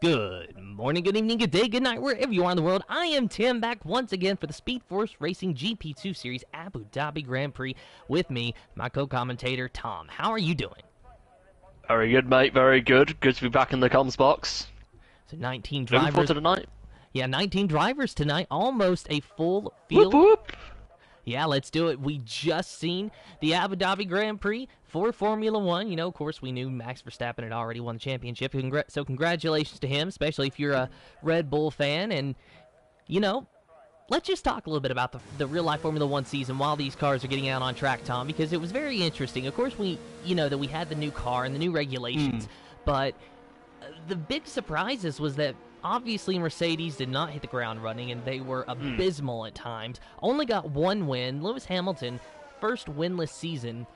Good morning, good evening, good day, good night, wherever you are in the world. I am Tim, back once again for the Speed Force Racing GP2 Series Abu Dhabi Grand Prix with me, my co-commentator, Tom. How are you doing? Very good, mate. Very good. Good to be back in the comms box. So 19 Looking forward drivers. to tonight. Yeah, 19 drivers tonight. Almost a full field. Whoop, whoop. Yeah, let's do it. We just seen the Abu Dhabi Grand Prix for Formula One. You know, of course, we knew Max Verstappen had already won the championship. So congratulations to him, especially if you're a Red Bull fan. And, you know, let's just talk a little bit about the real-life Formula One season while these cars are getting out on track, Tom, because it was very interesting. Of course, we had the new car and the new regulations, but the big surprises was that obviously Mercedes did not hit the ground running, and they were abysmal at times. Only got one win. Lewis Hamilton, first winless season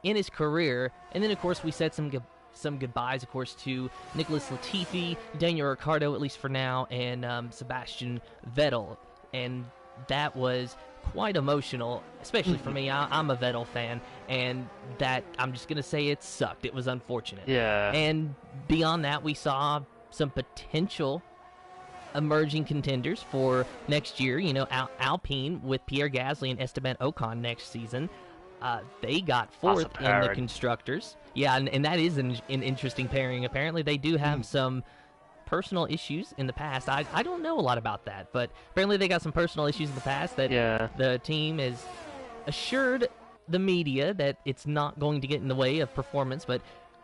in his career. And then, of course, we said some goodbyes, of course, to Nicholas Latifi, Daniel Ricciardo, at least for now, and Sebastian Vettel. And that was quite emotional, especially for me. I'm a Vettel fan, and that, I'm just going to say, it sucked. It was unfortunate. Yeah. And beyond that, we saw some potential emerging contenders for next year. You know, Alpine with Pierre Gasly and Esteban Ocon next season. They got fourth in the constructors. Yeah, and that is an interesting pairing. Apparently, they do have some personal issues in the past. I don't know a lot about that, but apparently they got some personal issues in the past that the team has assured the media that it's not going to get in the way of performance, but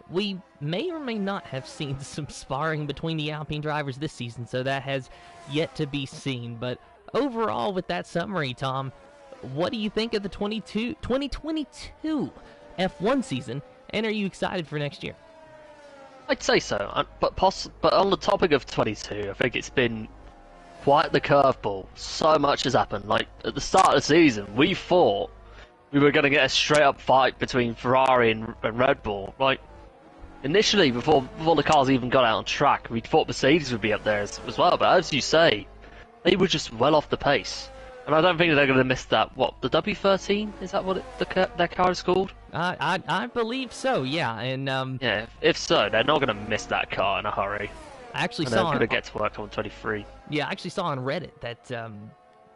we may or may not have seen some sparring between the Alpine drivers this season, so that has yet to be seen. But overall, with that summary, Tom, what do you think of the 2022 F1 season, and are you excited for next year? I'd say so, but on the topic of 22, I think it's been quite the curveball. So much has happened. Like, at the start of the season, we thought we were going to get a straight-up fight between Ferrari and Red Bull. Like, initially, before the cars even got out on track, we thought Mercedes would be up there as well, but as you say, they were just well off the pace. And I don't think they're going to miss that. What, the W13? Is that what their car is called? I believe so, yeah. And yeah, if so, they're not going to miss that car in a hurry. I actually and saw they're going to get to work on 23. Yeah, I actually saw on Reddit that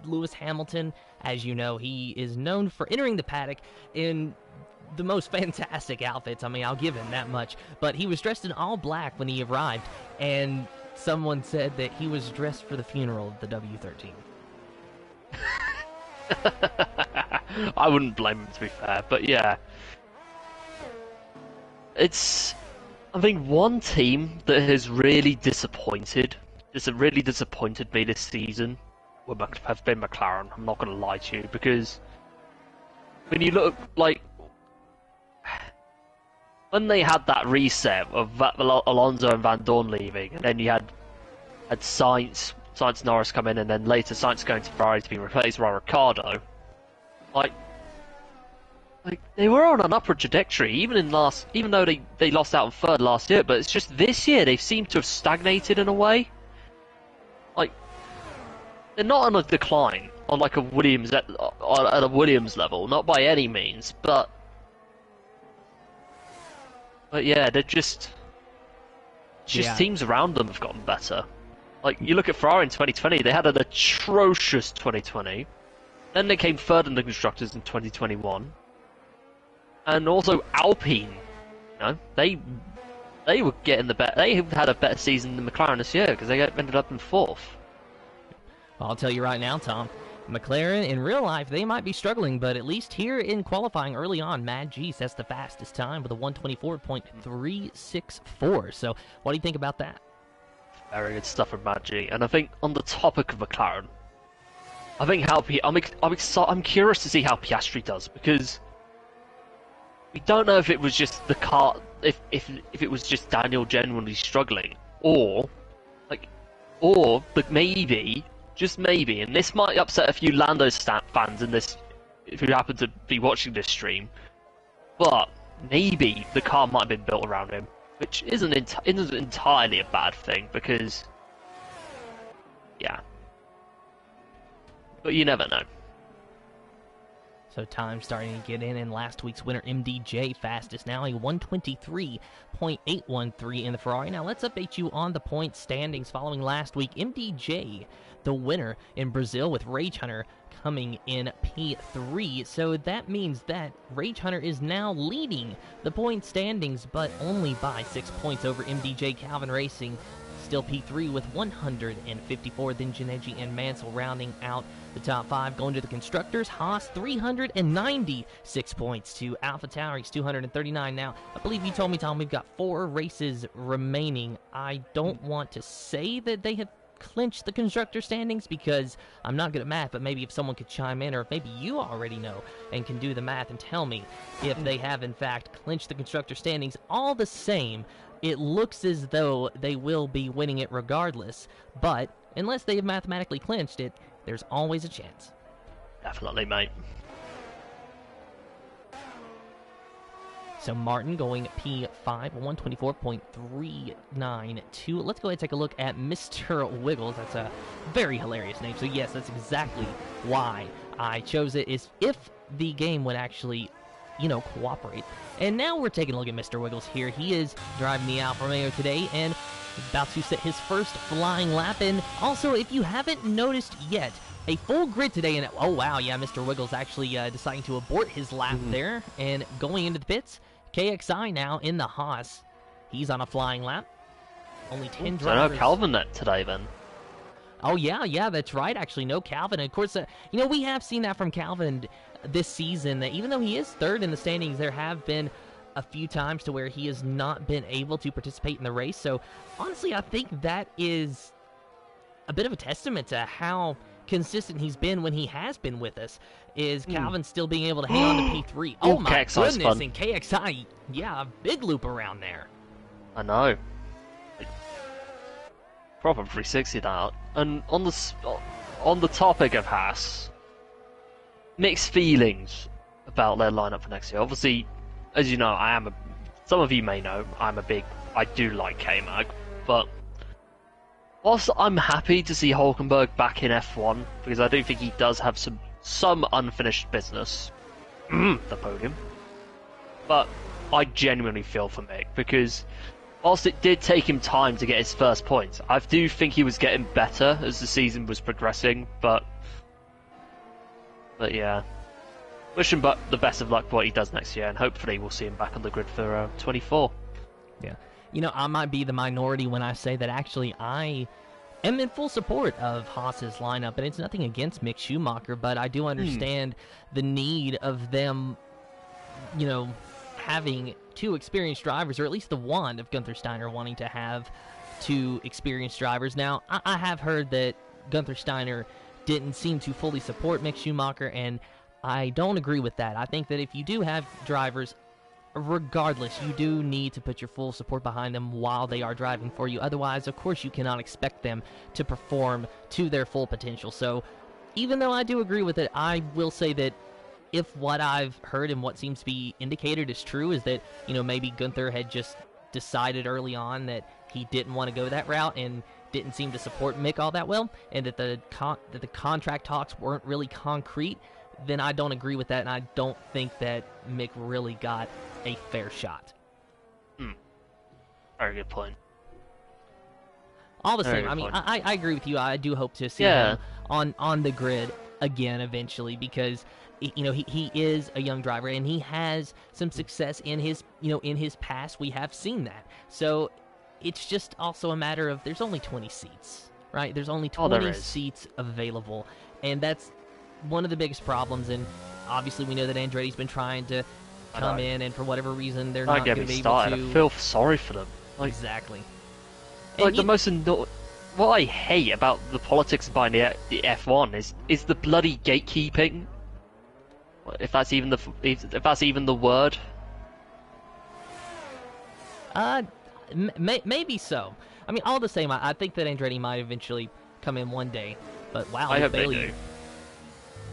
Lewis Hamilton, as you know, he is known for entering the paddock in the most fantastic outfits. I mean, I'll give him that much. But he was dressed in all black when he arrived, and someone said that he was dressed for the funeral of the W13. I wouldn't blame him, to be fair, but yeah. I think one team that has really disappointed me this season have been McLaren. I'm not going to lie to you, because when you look, like, when they had that reset of Alonso and Van Dorn leaving, and then you had Sainz Norris come in, and then later Sainz going to Ferrari to be replaced by Ricciardo. Like they were on an upward trajectory, even though they lost out on third last year. But it's just this year they seem to have stagnated in a way. Like, they're not on a decline on like a Williams at a Williams level, not by any means, but yeah, they're just teams around them have gotten better. Like, you look at Ferrari in 2020, they had an atrocious 2020. Then they came third in the Constructors in 2021. And also Alpine, you know, they were getting they had a better season than McLaren this year, because they ended up in fourth. Well, I'll tell you right now, Tom, McLaren, in real life, they might be struggling, but at least here in qualifying early on, Mad G sets the fastest time with a 1:24.364. So, what do you think about that? Very good stuff from Mad G. And I think on the topic of McLaren, I think I'm curious to see how Piastri does, because we don't know if it was just the car, if it was just Daniel genuinely struggling, or maybe, just maybe, and this might upset a few Lando fans in this, if you happen to be watching this stream, but maybe the car might have been built around him, which isn't entirely a bad thing, because, yeah. But you never know. So time starting to get in, and last week's winner, MDJ, fastest now, a 123.813 in the Ferrari. Now let's update you on the point standings following last week. MDJ, the winner in Brazil, with Rage Hunter coming in P3. So that means that Rage Hunter is now leading the point standings, but only by 6 points over MDJ. Calvin Racing still P3 with 154. Then Janeji and Mansell rounding out the top 5. Going to the constructors, Haas 396 points to Alpha Tauri's 239. Now, I believe you told me, Tom, we've got 4 races remaining. I don't want to say that they have clinched the constructor standings because I'm not good at math, but maybe if someone could chime in, or if maybe you already know and can do the math and tell me if they have in fact clinched the constructor standings. All the same, it looks as though they will be winning it regardless, but unless they have mathematically clinched it, there's always a chance. Definitely, mate. So Martin going P5, 124.392. Let's go ahead and take a look at Mr. Wiggles. That's a very hilarious name. So yes, that's exactly why I chose it, is if the game would actually, cooperate. And now we're taking a look at Mr. Wiggles here. He is driving the Alfa Romeo today and about to set his first flying lap. And also, if you haven't noticed yet, a full grid today, and oh wow, yeah, Mr. Wiggles actually deciding to abort his lap there and going into the pits. KXI now in the Haas. He's on a flying lap. Only 10 drivers. So no Calvin today then. Oh yeah, that's right. Actually, no Calvin. And of course, we have seen that from Calvin this season, that even though he is third in the standings, there have been a few times to where he has not been able to participate in the race. So honestly, I think that is a bit of a testament to how consistent he's been when he has been with us, is Calvin still being able to hang on to P3. Oh my KXI's goodness, fun. and KXI, yeah, a big loop around there. I know. Proper 360 that. And on the topic of Haas, mixed feelings about their lineup for next year. Obviously, as you know, some of you may know, I do like K-Mag, but whilst I'm happy to see Hulkenberg back in F1, because I do think he does have some unfinished business, the podium, but I genuinely feel for Mick, because whilst it did take him time to get his first points, I do think he was getting better as the season was progressing, but yeah. Wish him the best of luck for what he does next year, and hopefully we'll see him back on the grid for 24. Yeah. I might be the minority when I say that actually I am in full support of Haas's lineup, and it's nothing against Mick Schumacher, but I do understand the need of them, having 2 experienced drivers, or at least the one of Gunther Steiner wanting to have 2 experienced drivers. Now, I have heard that Gunther Steiner didn't seem to fully support Mick Schumacher, and I don't agree with that. I think that if you do have drivers, regardless, you do need to put your full support behind them while they are driving for you. Otherwise, of course, you cannot expect them to perform to their full potential. So, even though I do agree with it, I will say that if what I've heard and what seems to be indicated is true, is that, maybe Gunther had just decided early on that he didn't want to go that route and didn't seem to support Mick all that well, and that the contract talks weren't really concrete, then I don't agree with that, and I don't think that Mick really got a fair shot. Very good point. All the same, I agree with you. I do hope to see him on the grid again eventually, because he is a young driver and he has some success in his past. We have seen that. So it's just also a matter of, there's only 20 seats, right? There's only 20 seats available, and that's one of the biggest problems. And obviously we know that Andretti's been trying to come in, and for whatever reason they're not going to be able to. I feel sorry for them. Exactly. Like, what I hate about the politics behind the F1 is the bloody gatekeeping. If that's even the word. Maybe so. All the same, I think that Andretti might eventually come in one day. But wow, I hope Bailey. they do.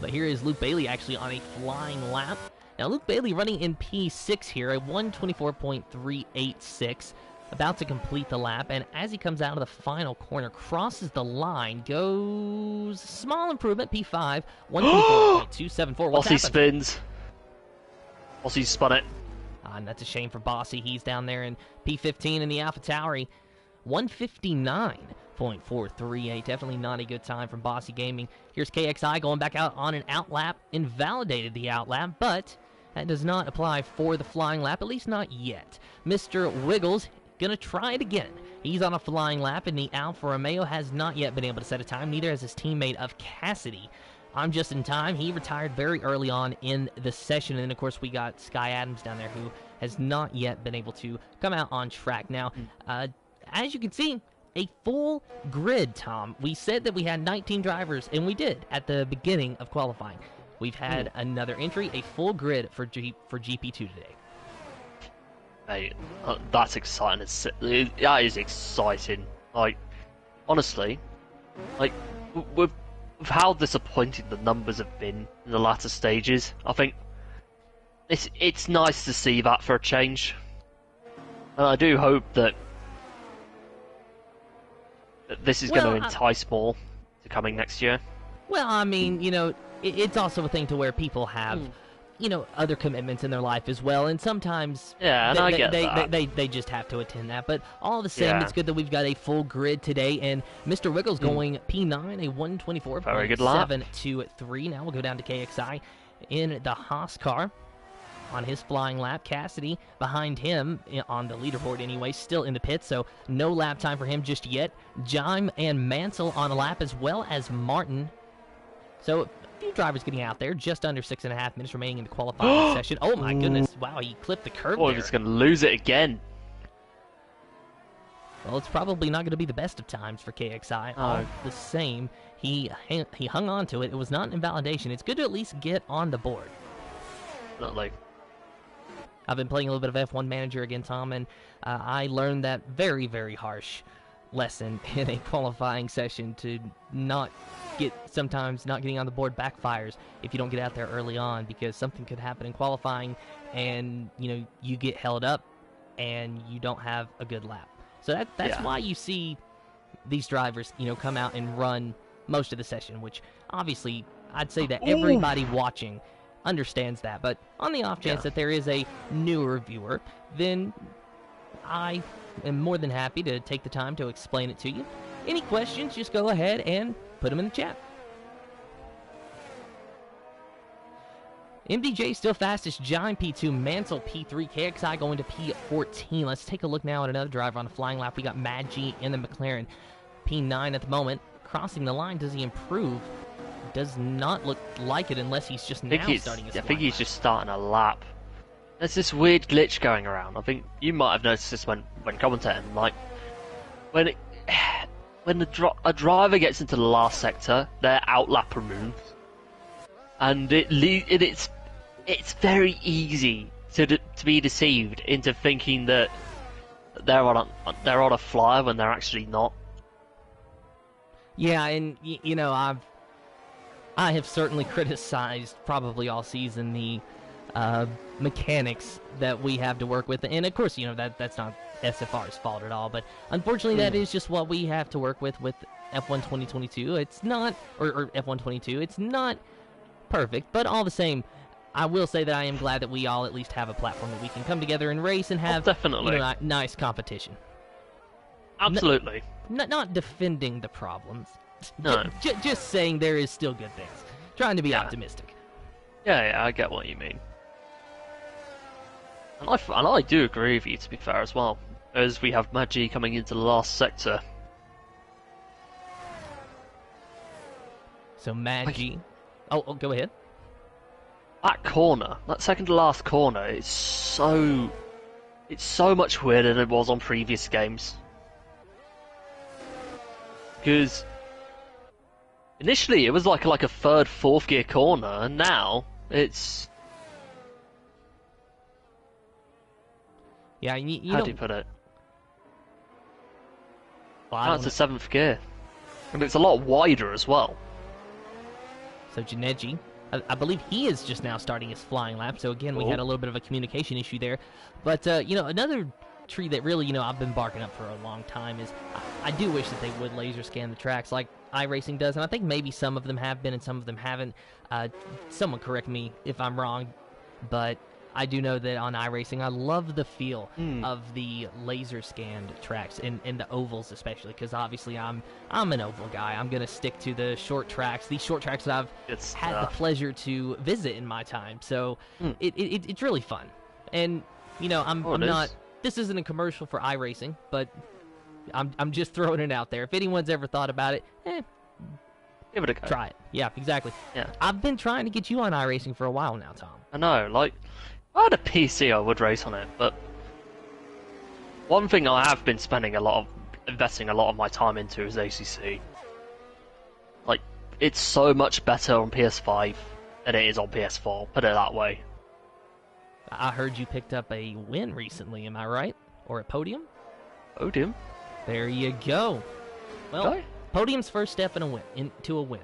But here is Luke Bailey actually on a flying lap. Now Luke Bailey running in P6 here, a 124.386. about to complete the lap, and as he comes out of the final corner, crosses the line, goes small improvement, P5, 124.274. What's Bossy happened? spins. Bossy spun it. And that's a shame for Bossy. He's down there in P15 in the AlphaTauri, 159.438. Definitely not a good time from Bossy Gaming. Here's KXI going back out on an outlap, invalidated the outlap, but that does not apply for the flying lap, at least not yet. Mr. Wiggles gonna try it again. He's on a flying lap, and the Alfa Romeo has not yet been able to set a time. Neither has his teammate of Cassidy. I'm just in time. He retired very early on in the session, and then of course we got Sky Adams down there, who has not yet been able to come out on track. Now, as you can see, a full grid, Tom. We said that we had 19 drivers, and we did at the beginning of qualifying. We've had another entry, a full grid for GP2 today. Mate, that's exciting. That is exciting. Like, honestly, like, with how disappointing the numbers have been in the latter stages, I think it's nice to see that for a change. And I do hope that this is going to entice more to coming next year. Well, I mean, you know, it's also a thing to where people have, you know, other commitments in their life as well, and sometimes they just have to attend that. But all the same, it's good that we've got a full grid today, and Mr. Wiggles going P9, a 124.723. Now we'll go down to KXI in the Haas car on his flying lap. Cassidy behind him on the leaderboard anyway, still in the pits, so no lap time for him just yet. Jime and Mansell on the lap, as well as Martin. So a few drivers getting out there, just under 6.5 minutes remaining in the qualifying session. Oh my goodness, wow, he clipped the curb there. He's going to lose it again. Well, it's probably not going to be the best of times for KXI. All the same, he hung on to it. It was not an invalidation. It's good to at least get on the board. Definitely. I've been playing a little bit of F1 Manager again, Tom, and I learned that very, very harsh lesson in a qualifying session to sometimes not getting on the board backfires if you don't get out there early on, because something could happen in qualifying and, you know, you get held up and you don't have a good lap. So that's why you see these drivers, you know, come out and run most of the session, which obviously I'd say that everybody watching understands that. But on the off chance that there is a newer viewer, then I am more than happy to take the time to explain it to you. Any questions, just go ahead and put them in the chat. MDJ still fastest, Jime P2, Mansell P3, KXI going to P14. Let's take a look now at another driver on the flying lap. We got Mad G in the McLaren, P9 at the moment. Crossing the line, does he improve? Does not look like it unless he's just now starting his I think he's just starting a lap. There's this weird glitch going around. I think you might have noticed this when commentating. Like, when a driver gets into the last sector, their outlap removes, and it's very easy to be deceived into thinking that they're on a flyer when they're actually not. Yeah, and you know, I have certainly criticized probably all season the mechanics that we have to work with, and of course, you know, that's not SFR's fault at all, but unfortunately that is just what we have to work with F1 2022. It's not, or F1 22, it's not perfect, but all the same, I will say that I am glad that we all at least have a platform that we can come together and race and have definitely, you know, nice competition. Absolutely. Not defending the problems. No. Just saying there is still good things. Trying to be optimistic. Yeah, I get what you mean. And I do agree with you, to be fair, as well. As we have Magi coming into the last sector. So Magi... Oh, go ahead. That corner, that second to last corner, it's so much weirder than it was on previous games. Because initially it was like a third, fourth gear corner, and now it's... Yeah, you how do you put it? Well, now it's a seventh gear. And it's a lot wider as well. So Janeji, I believe he is just now starting his flying lap. So again, we had a little bit of a communication issue there. But, you know, another tree that really, I've been barking up for a long time is I do wish that they would laser scan the tracks like iRacing does, and I think maybe some of them have been and some of them haven't. Someone correct me if I'm wrong, but I do know that on iRacing, I love the feel of the laser scanned tracks and the ovals especially, because obviously I'm an oval guy. I'm gonna stick to the short tracks, these short tracks that I've had the pleasure to visit in my time. So it's really fun, and I'm not. This isn't a commercial for iRacing, but I'm just throwing it out there. If anyone's ever thought about it, give it a go. Try it. Yeah, exactly. Yeah. I've been trying to get you on iRacing for a while now, Tom. I know, like, if I had a PC, I would race on it, but one thing I have been investing a lot of my time into is ACC. Like, it's so much better on PS5 than it is on PS4, put it that way. I heard you picked up a win recently, am I right? Or a podium? Podium? There you go. Well, Okay. Podium's first step into a win.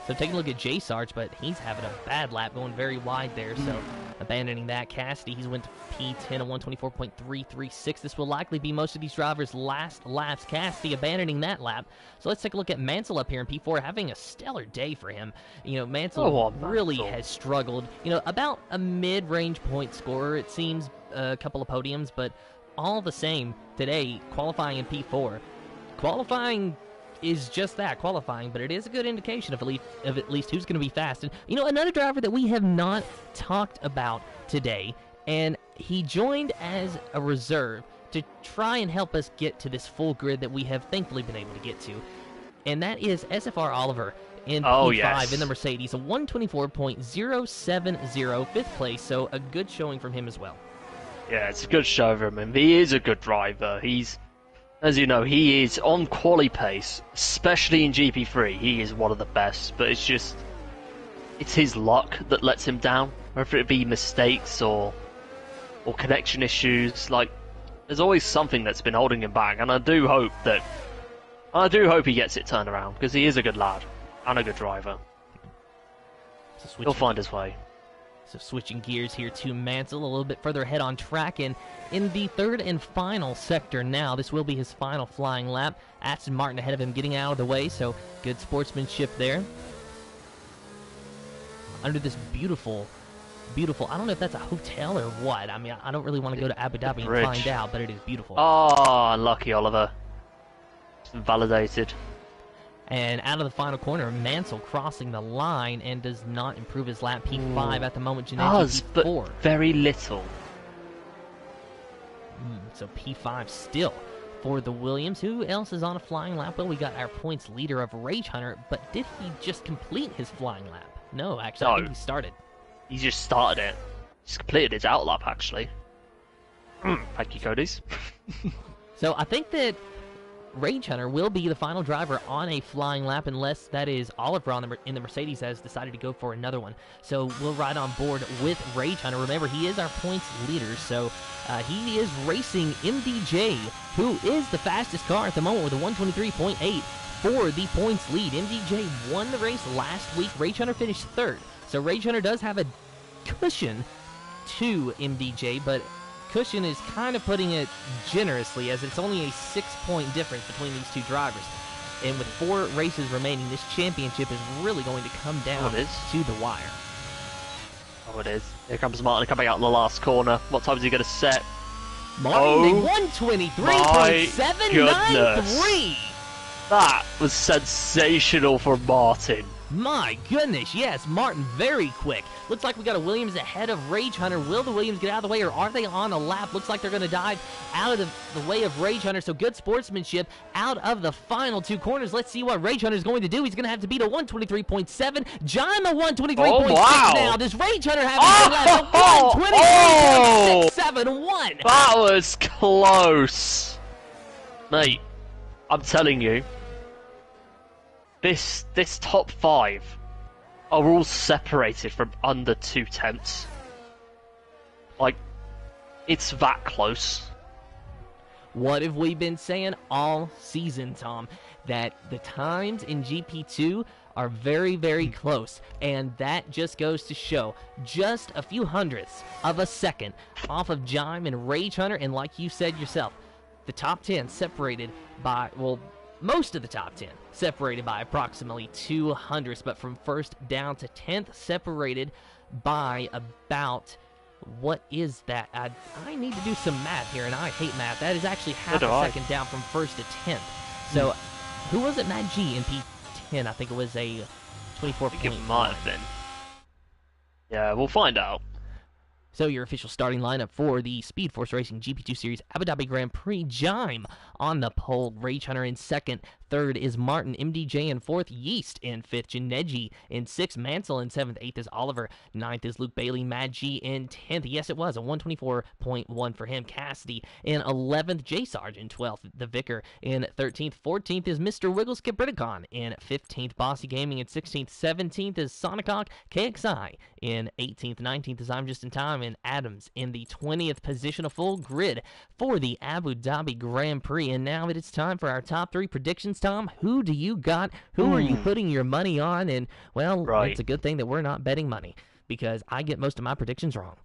So taking a look at J Sarge, but he's having a bad lap, going very wide there. So abandoning that. Cassidy, he's went to P10 of 124.336. This will likely be most of these drivers' last laps. Cassidy abandoning that lap. So let's take a look at Mansell up here in P4, having a stellar day for him. Mansell really has struggled. About a mid-range point scorer, it seems, a couple of podiums, but all the same, today, qualifying in P4. Qualifying is just that, qualifying, but it is a good indication of at least who's going to be fast. And, another driver that we have not talked about today, and he joined as a reserve to try and help us get to this full grid that we have thankfully been able to get to, and that is SFR Oliver in P5 in the Mercedes, a 124.070, fifth place, so a good showing from him as well. Yeah, it's a good show from him. He is a good driver. As you know, he is on quali pace, especially in GP3. He is one of the best, but it's his luck that lets him down. Whether it be mistakes or connection issues, like there's always something that's been holding him back. And I do hope he gets it turned around, because he is a good lad and a good driver. He'll find his way. So switching gears here to Mansell, a little bit further ahead on track, and in the third and final sector now. This will be his final flying lap. Aston Martin ahead of him, getting out of the way, so good sportsmanship there. Under this beautiful, I don't know if that's a hotel or what. I mean, I don't really want to go to Abu Dhabi and find out, but it is beautiful. Oh, unlucky Oliver. Validated. And out of the final corner, Mansell crossing the line and does not improve his lap. P5 at the moment. Does, but very little. So P5 still for the Williams. Who else is on a flying lap? Well, we got our points leader of Rage Hunter, but did he just complete his flying lap? No, actually, I think he started. He just started it. He's completed his out lap, actually. Thank you, Cody's. So I think that Rage Hunter will be the final driver on a flying lap, unless that is Oliver in the Mercedes has decided to go for another one. So we'll ride on board with Rage Hunter. Remember, he is our points leader, so he is racing MDJ, who is the fastest car at the moment with a 123.8 for the points lead. MDJ won the race last week. Rage Hunter finished third, so Rage Hunter does have a cushion to MDJ, but cushion is kind of putting it generously, as it's only a 6-point difference between these two drivers. And with 4 races remaining, this championship is really going to come down to the wire. Oh, it is. Here comes Martin coming out in the last corner. What time is he going to set? Martin, 123.793. That was sensational for Martin. My goodness, yes, Martin very quick. Looks like we got a Williams ahead of Rage Hunter. Will the Williams get out of the way, or are they on a lap? Looks like they're going to dive out of the way of Rage Hunter, so good sportsmanship out of the final 2 corners. Let's see what Rage Hunter is going to do. He's going to have to beat a 123.7. John, the 123.6 now. Does Rage Hunter have anything left? 123.671. That was close. Mate, I'm telling you, this top 5 are all separated from under 2 tenths. Like, it's that close. What have we been saying all season, Tom? That the times in GP2 are very, very close, and that just goes to show just a few hundredths of a second off of Jime and Rage Hunter, and like you said yourself, the top 10 separated by, well, most of the top 10 separated by approximately 200ths, but from first down to 10th separated by about, what is that? I need to do some math here, and I hate math. That is actually half a second down from first to 10th. So, who was it? Matt G in P10. I think it was a 24 point. It might have been. Yeah, we'll find out. So your official starting lineup for the Speed Force Racing GP2 Series Abu Dhabi Grand Prix: Jime on the pole, Rage Hunter in second, third is Martin, MDJ in fourth, Yeast in fifth, Janeji in sixth, Mansell in seventh, eighth is Oliver, ninth is Luke Bailey, Mad G in 10th. Yes, it was a 124.1 for him. Cassidy in 11th, J Sarge in 12th, the Vicar in 13th, 14th is Mr. Wiggles Kibriticon in 15th, Bossy Gaming in 16th, 17th is Sonicock, KXI in 18th, 19th is I'm Just in Time, and Adams in the 20th position. A full grid for the Abu Dhabi Grand Prix. And now it is time for our top three predictions. Tom, who do you got? Who are you putting your money on? And, well, it's a good thing that we're not betting money, because I get most of my predictions wrong.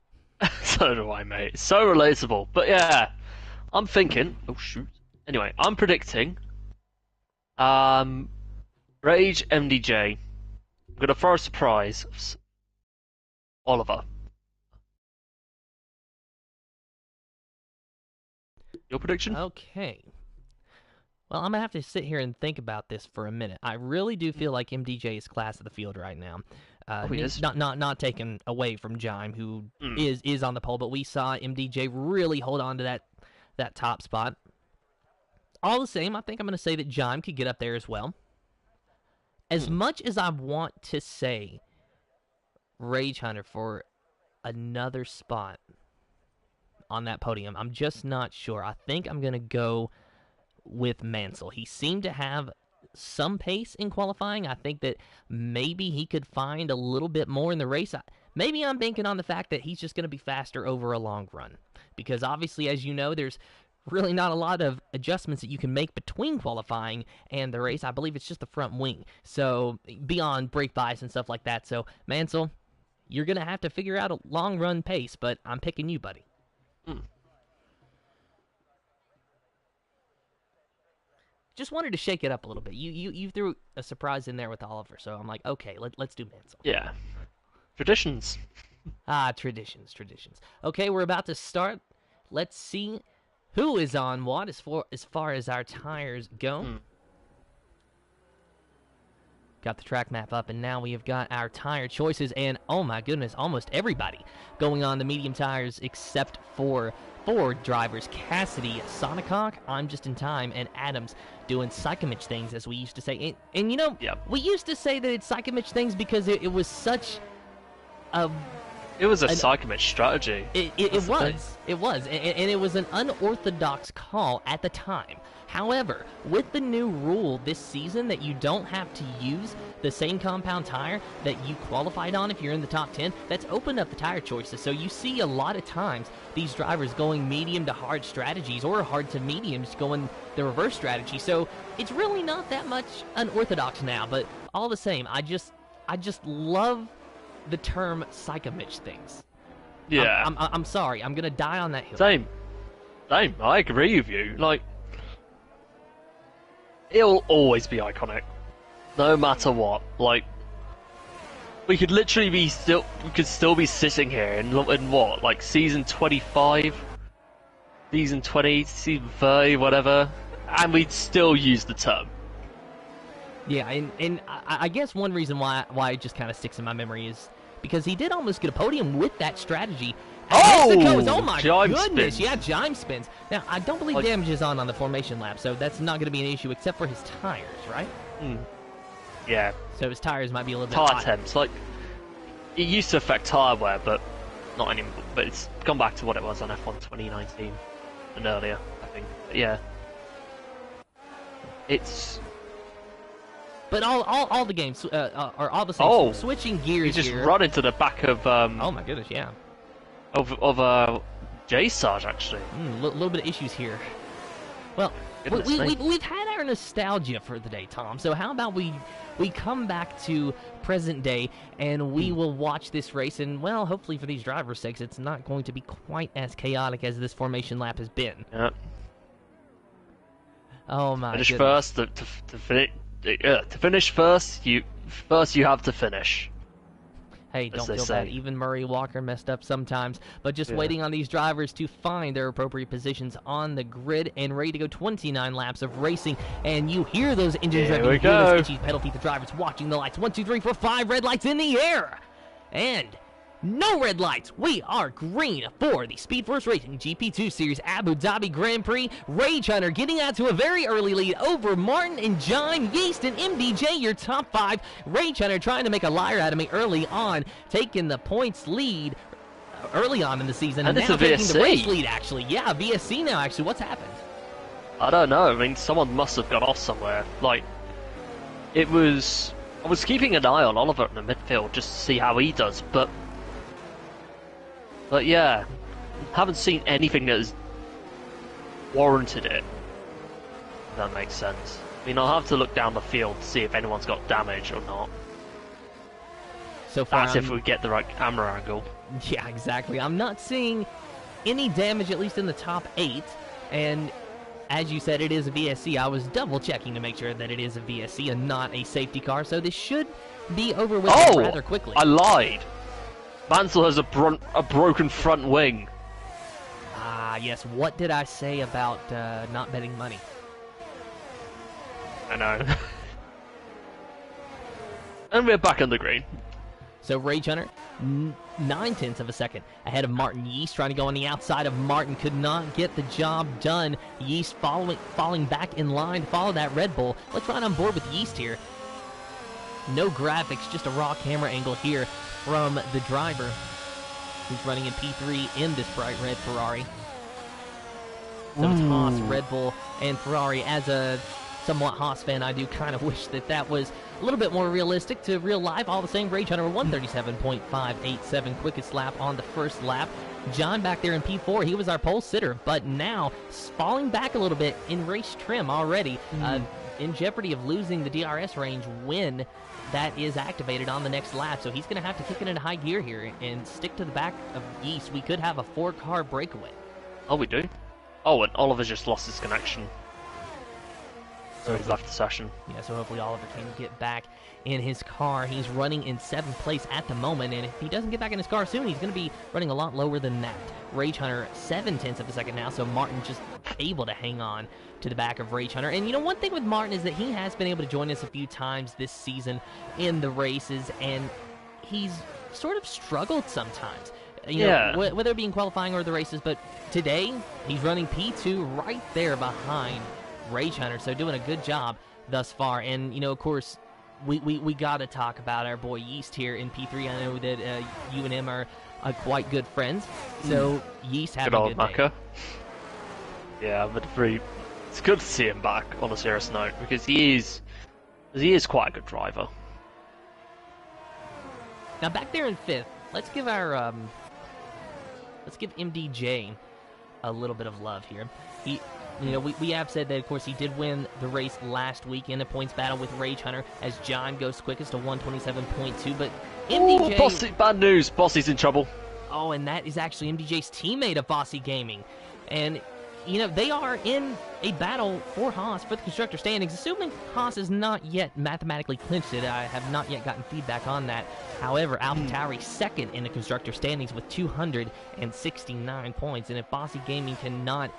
So do I, mate. It's so relatable. But yeah, I'm thinking... Oh, shoot. Anyway, I'm predicting... Rage MDJ. I'm going to throw a surprise. Oliver. Your prediction? Okay. Well, I'm going to have to sit here and think about this for a minute. I really do feel like MDJ is class of the field right now. He is. Not taken away from Jime, who is on the pole, but we saw MDJ really hold on to that top spot. All the same, I think I'm going to say that Jime could get up there as well. As much as I want to say Rage Hunter for another spot on that podium, I'm just not sure. I think I'm going to go with Mansell. He seemed to have some pace in qualifying. I think that maybe he could find a little bit more in the race. Maybe I'm banking on the fact that he's just going to be faster over a long run, because obviously, as you know, there's really not a lot of adjustments that you can make between qualifying and the race. I believe it's just the front wing, so beyond brake bias and stuff like that. So Mansell, you're going to have to figure out a long run pace, but I'm picking you, buddy. Just wanted to shake it up a little bit. You threw a surprise in there with Oliver, so I'm like, okay, let's do Mansell. Yeah. Traditions. Traditions. Okay, we're about to start. Let's see who is on what as far as our tires go. Got the track map up, and now we have got our tire choices, and oh my goodness, almost everybody going on the medium tires except for four drivers: Cassidy, Sonicock, I'm Just in Time, and Adams doing psychomich things, as we used to say. And you know, we used to say that it's psychomich things because it was such a... It was a psychomich strategy. It was, and it was an unorthodox call at the time. However, with the new rule this season that you don't have to use the same compound tire that you qualified on if you're in the top 10, that's opened up the tire choices. So you see a lot of times these drivers going medium to hard strategies, or hard to mediums going the reverse strategy. So it's really not that much unorthodox now, but all the same, I just love the term psychomich things. Yeah. I'm sorry, I'm gonna die on that hill. Same. I agree with you. Like, it'll always be iconic, no matter what. Like, we could literally still be sitting here in what, like season 25, season 20, season 30, whatever, and we'd still use the term. Yeah, and I guess one reason why it just kind of sticks in my memory is because he did almost get a podium with that strategy. Oh my goodness! Spins. Yeah, Jime spins. Now, I don't believe damage is on the formation lap, so that's not going to be an issue except for his tires, right? Yeah. So his tires might be a little bit tire temps. Like, it used to affect tire wear, but not anymore. But it's gone back to what it was on F1 2019 and earlier, I think. But yeah, it's. But all the games are all the same. So switching gears you just run into the back of. Oh my goodness! Yeah. Of J Sarge actually. Little bit of issues here. Well, Goodness me. we've had our nostalgia for the day, Tom. So how about we come back to present day and we will watch this race, and well, hopefully for these drivers' sakes, it's not going to be quite as chaotic as this formation lap has been. Yeah. Oh my Finish goodness. first. To finish first, you have to finish. Hey, don't they feel say. bad. Even Murray Walker messed up sometimes. But just waiting on these drivers to find their appropriate positions on the grid and ready to go 29 laps of racing. And you hear those engines Here revving. we You hear go. those itchy pedal feet. The drivers watching the lights. 1, 2, 3, 4, 5 red lights in the air. And no red lights. We are green for the Speed Force Racing GP2 Series Abu Dhabi Grand Prix. Rage Hunter getting out to a very early lead over Martin and John Yeast and MDJ, your top 5. Rage Hunter trying to make a liar out of me early on, taking the points lead early on in the season. And it's now a taking the VSC. race lead, actually. Yeah, VSC now, actually. What's happened? I don't know. I mean, someone must have got off somewhere. Like, I was keeping an eye on Oliver in the midfield just to see how he does, but yeah, haven't seen anything that has warranted it. If that makes sense. I mean, I'll have to look down the field to see if anyone's got damage or not. So far, That's if we get the right camera angle. Yeah, exactly. I'm not seeing any damage, at least in the top 8. And as you said, it is a VSC. I was double checking to make sure that it is a VSC and not a safety car. So this should be over with rather quickly. I lied. Mansell has a broken front wing. Ah, yes. What did I say about not betting money? I know. And we're back on the green. So Rage Hunter, 9/10 of a second ahead of Martin. Yeast trying to go on the outside of Martin, could not get the job done. Yeast falling back in line to follow that Red Bull. Let's ride on board with Yeast here. No graphics, just a raw camera angle here from the driver who's running in P3 in this bright red Ferrari. So it's Haas, Red Bull, and Ferrari. As a somewhat Haas fan, I do kind of wish that was a little bit more realistic to real life. All the same, Rage Hunter 137.587, quickest lap on the first lap. John back there in P4, he was our pole sitter, but now falling back a little bit in race trim already, in jeopardy of losing the DRS range when that is activated on the next lap. So he's going to have to kick it into high gear here and stick to the back of Yeast. We could have a 4-car breakaway. Oh, we do? Oh, and Oliver's just lost his connection. So he's left the session. Yeah, so hopefully Oliver can get back in his car. He's running in 7th place at the moment, and if he doesn't get back in his car soon, he's going to be running a lot lower than that. Rage Hunter 7/10 of a second now, so Martin just able to hang on to the back of Rage Hunter. And you know, one thing with Martin is that he has been able to join us a few times this season in the races, and he's sort of struggled sometimes. You know, whether it be in qualifying or the races, but today he's running P2 right there behind Rage Hunter, so doing a good job thus far. And you know, of course, we got to talk about our boy Yeast here in P3. I know that you and him are quite good friends, so Yeast having a good day. Macca. Yeah, but it's good to see him back on a serious note, because he is quite a good driver. Now back there in 5th, let's give our let's give MDJ a little bit of love here. You know, we have said that, of course, he did win the race last week in a points battle with Rage Hunter, as John goes quickest to 127.2, but MDJ... Ooh, Bossy, bad news. Bossy's in trouble. Oh, and that is actually MDJ's teammate of Bossy Gaming. And, you know, they are in a battle for Haas for the constructor standings, assuming Haas has not yet mathematically clinched it. I have not yet gotten feedback on that. However, AlphaTauri second in the constructor standings with 269 points, and if Bossy Gaming cannot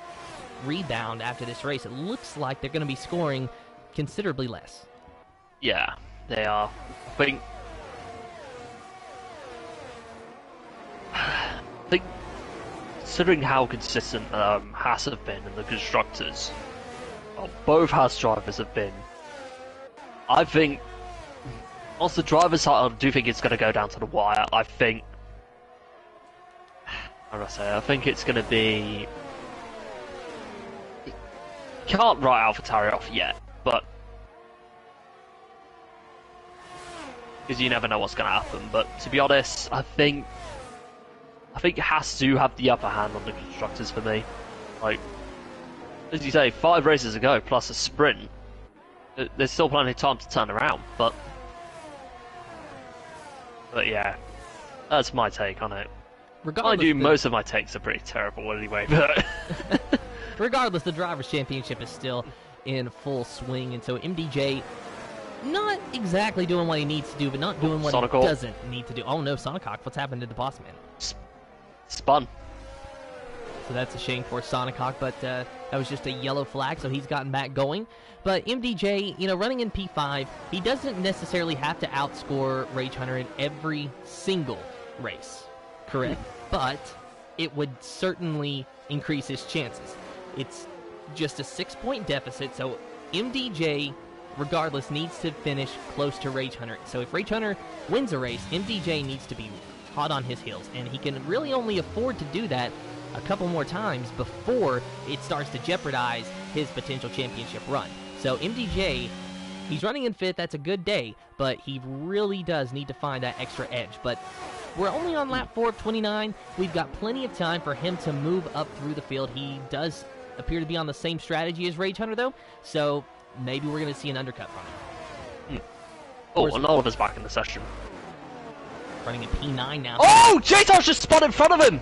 rebound after this race, it looks like they're going to be scoring considerably less. Yeah, they are. I think considering how consistent Haas have been in the constructors, both Haas drivers have been, I think, once the drivers I do think it's going to go down to the wire. I think, how do I say, I think it's going to be, can't write AlphaTauri off yet, but because you never know what's going to happen. But to be honest, I think Haas do have the upper hand on the constructors for me. Like, as you say, 5 races to go plus a sprint. There's still plenty of time to turn around, but yeah, that's my take on it. Regardless, most of my takes are pretty terrible anyway, but regardless, the Drivers' Championship is still in full swing, and so MDJ not exactly doing what he needs to do, but not doing what he doesn't need to do. Oh no, Sonicock, what's happened to the boss man? Spun. So that's a shame for Sonicock, but that was just a yellow flag, so he's gotten back going. But MDJ, running in P5, he doesn't necessarily have to outscore Rage Hunter in every single race, correct? But it would certainly increase his chances. It's just a 6-point deficit, so MDJ, regardless, needs to finish close to Rage Hunter. So if Rage Hunter wins a race, MDJ needs to be hot on his heels, and he can really only afford to do that a couple more times before it starts to jeopardize his potential championship run. So MDJ, he's running in 5th, that's a good day, but he really does need to find that extra edge. But we're only on lap 4 of 29. We've got plenty of time for him to move up through the field. He does appear to be on the same strategy as Rage Hunter, though, so maybe we're going to see an undercut from him. Oh, and Oliver's back in the session. Running in P9 now. Oh! J-Tosh just spun in front of him!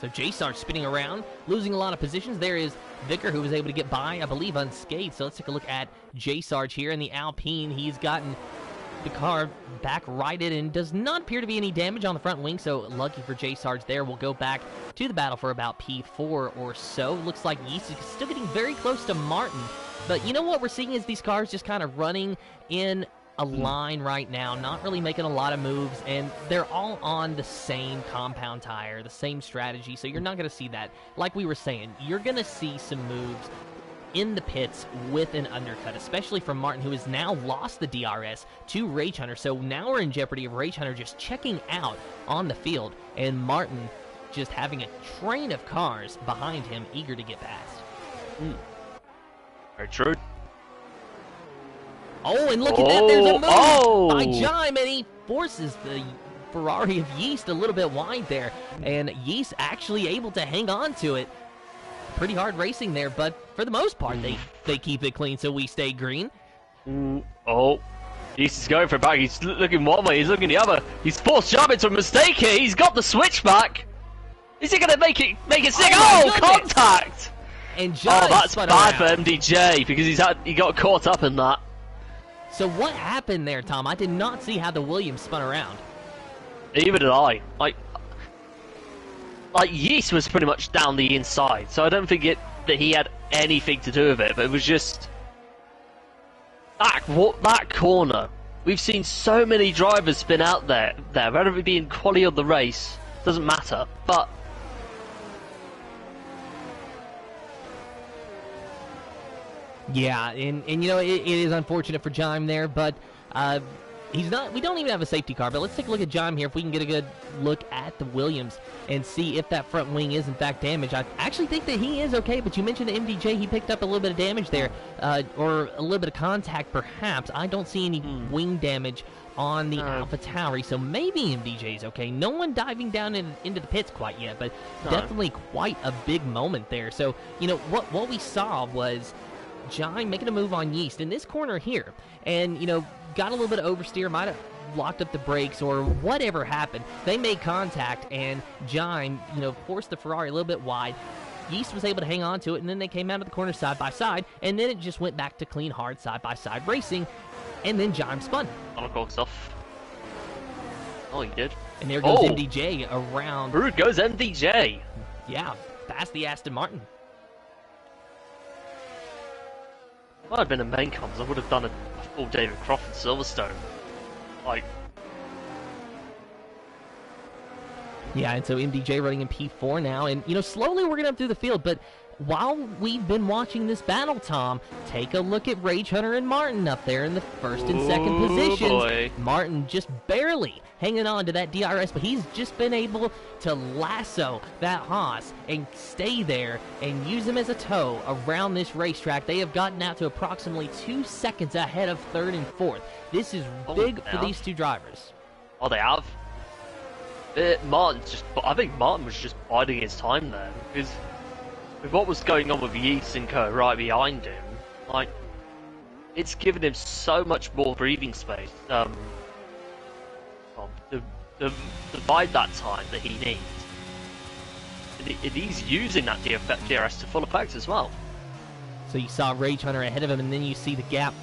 So J-Sarge spinning around, losing a lot of positions. There is Vicker, who was able to get by, I believe, unscathed. So let's take a look at J-Sarge here in the Alpine. He's gotten the car back righted and does not appear to be any damage on the front wing, so lucky for J-Sarge there. We'll go back to the battle for about P4 or so. Looks like Yeast is still getting very close to Martin. But you know what we're seeing is these cars just kind of running in a line right now, not really making a lot of moves, and they're all on the same compound tire, the same strategy, so you're not going to see that. Like we were saying, you're going to see some moves in the pits with an undercut, especially from Martin, who has now lost the DRS to Rage Hunter, so now we're in jeopardy of Rage Hunter just checking out on the field, and Martin just having a train of cars behind him, eager to get past. Very true. Oh, and look at that, there's a move by Jime, and he forces the Ferrari of Yeast a little bit wide there, and Yeast actually able to hang on to it. Pretty hard racing there, but for the most part, they keep it clean, so we stay green. Oh, Yeast is going for it back. He's looking one way, he's looking the other. He's forced Jime into a mistake here. He's got the switchback. Is he going to make it stick? Oh, contact! And Jime that's bad for MDJ because he got caught up in that. So what happened there, Tom? I did not see how the Williams spun around. Neither did I. Like Yeast was pretty much down the inside, so I don't think that he had anything to do with it. But it was just that corner. We've seen so many drivers spin out there, whether it be in quality of the race, doesn't matter. But yeah, and it is unfortunate for Jime there, but he's not. We don't even have a safety car, but let's take a look at Jime here if we can get a good look at the Williams and see if that front wing is in fact damaged. I actually think that he is okay, but you mentioned the MDJ, he picked up a little bit of damage there, or a little bit of contact perhaps. I don't see any wing damage on the AlphaTauri, so maybe MDJ's okay. No one diving down into the pits quite yet, but definitely quite a big moment there. So, what we saw was Jime making a move on Yeast in this corner here, and got a little bit of oversteer, might have locked up the brakes or whatever happened. They made contact, and Jime forced the Ferrari a little bit wide. Yeast was able to hang on to it, and then they came out of the corner side by side, and then it just went back to clean, hard side by side racing, and then Jime spun. stuff. Oh, he did. And there goes MDJ around. Rude goes MDJ. Yeah, past the Aston Martin. If I'd been in main comms, I would have done a full David Croft and Silverstone. Yeah, and so MDJ running in P4 now, and slowly we're gonna up through the field, but while we've been watching this battle, Tom, take a look at Rage Hunter and Martin up there in the first and second positions. Boy. Martin just barely hanging on to that DRS, but he's just been able to lasso that Haas and stay there and use him as a tow around this racetrack. They have gotten out to approximately 2 seconds ahead of third and fourth. This is big for these two drivers. Oh, they have? Martin's just. I think Martin was just biding his time there because with what was going on with Yeast and Co right behind him, like it's given him so much more breathing space. To provide that time that he needs. And he's using that DRS to full effect as well. So you saw Rage Hunter ahead of him, and then you see the gap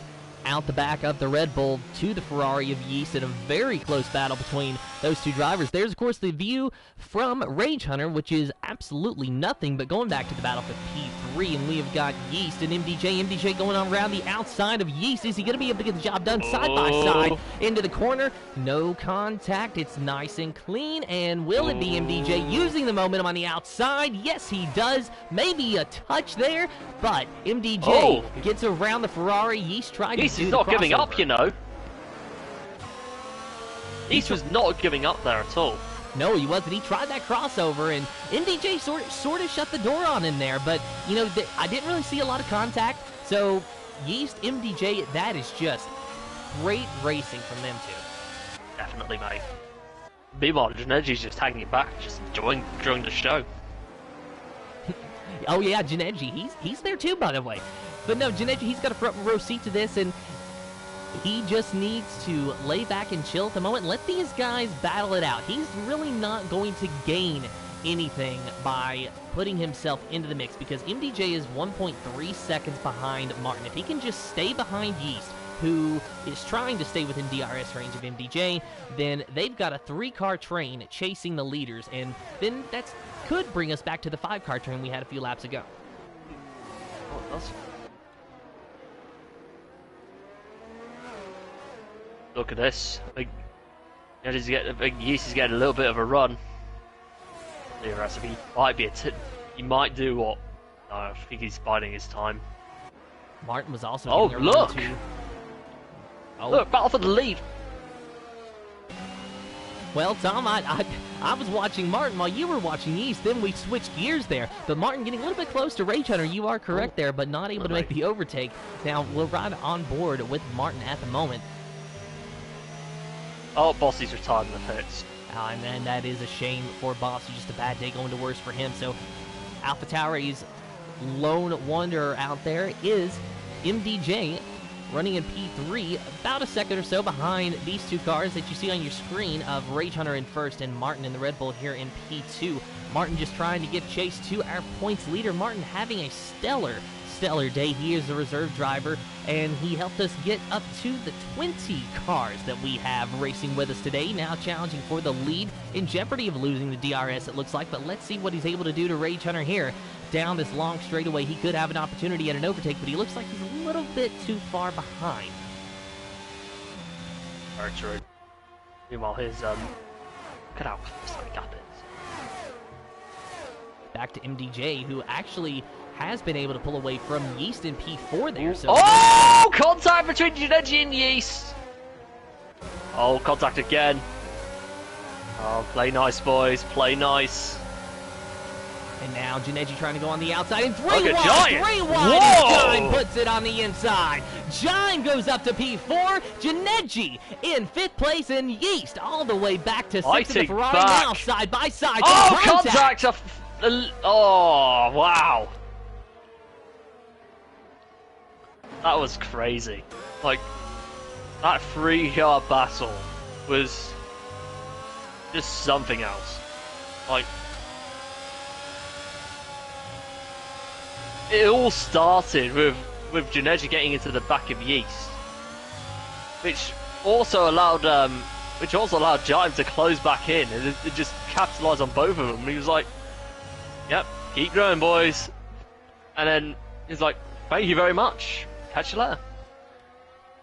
out the back of the Red Bull to the Ferrari of Yeast in a very close battle between those two drivers. There's, of course, the view from Rage Hunter, which is absolutely nothing, but going back to the battle for P3, and we have got Yeast and MDJ. MDJ going on around the outside of Yeast. Is he going to be able to get the job done side by side into the corner? No contact. It's nice and clean, and will it be MDJ using the momentum on the outside? Yes, he does. Maybe a touch there, but MDJ gets around the Ferrari. Yeast tried to He's not giving up, you know. Yeast was not giving up there at all. No, he wasn't. He tried that crossover, and MDJ sort of shut the door on him there. But, you know, I didn't really see a lot of contact. So, Yeast, MDJ, that is just great racing from them two. Definitely, mate. Meanwhile, Janeji's just hanging it back, just enjoying the show. Oh, yeah, Janeji. He's there too, by the way. But no, Janeji, he's got a front row seat to this, and he just needs to lay back and chill at the moment and let these guys battle it out. He's really not going to gain anything by putting himself into the mix because MDJ is 1.3 seconds behind Martin. If he can just stay behind Yeast, who is trying to stay within DRS range of MDJ, then they've got a 3-car train chasing the leaders, and then that could bring us back to the 5-car train we had a few laps ago. Oh, that's... Look at this. I think Yeast is getting a little bit of a run. DRS, he might be he might do what? No, I think he's biding his time. Martin was also Oh, getting a look! run too. Oh. Look, battle for the lead. Well, Tom, I was watching Martin while you were watching Yeast. Then we switched gears there. But Martin getting a little bit close to Rage Hunter. You are correct there, but not able to make the overtake. Now, we're right on board with Martin at the moment. Oh, Bossy's retired in the pits. And then that is a shame for Bossy. Just a bad day going to worse for him. So, AlphaTauri's lone wanderer out there is MDJ, running in P3, about a second or so behind these two cars that you see on your screen of Rage Hunter in first and Martin in the Red Bull here in P2. Martin just trying to give chase to our points leader. Martin having a stellar day. He is a reserve driver, and he helped us get up to the 20 cars that we have racing with us today, now challenging for the lead, in jeopardy of losing the DRS, it looks like. But let's see what he's able to do to Rage Hunter here. Down this long straightaway, he could have an opportunity at an overtake, but he looks like he's a little bit too far behind. Very true. Meanwhile, his, look at how close that gap is. Back to MDJ, who actually has been able to pull away from Yeast in P4 there. So oh, contact between Janeji and Yeast. Oh, contact again. Oh, play nice, boys. Play nice. And now Janeji trying to go on the outside, and 3 wide, wide, Whoa! and Jine puts it on the inside. Jine goes up to P4, Janeji in 5th place, and Yeast all the way back to 6th of the Ferrari, now side by side. Oh, contact! Oh, wow. That was crazy. Like, that 3-car battle was just something else. Like, it all started with Janeji getting into the back of Yeast, which also allowed Jaime to close back in, and it just capitalised on both of them. He was like, "Yep, keep growing, boys," and then he's like, "Thank you very much. Catch you later."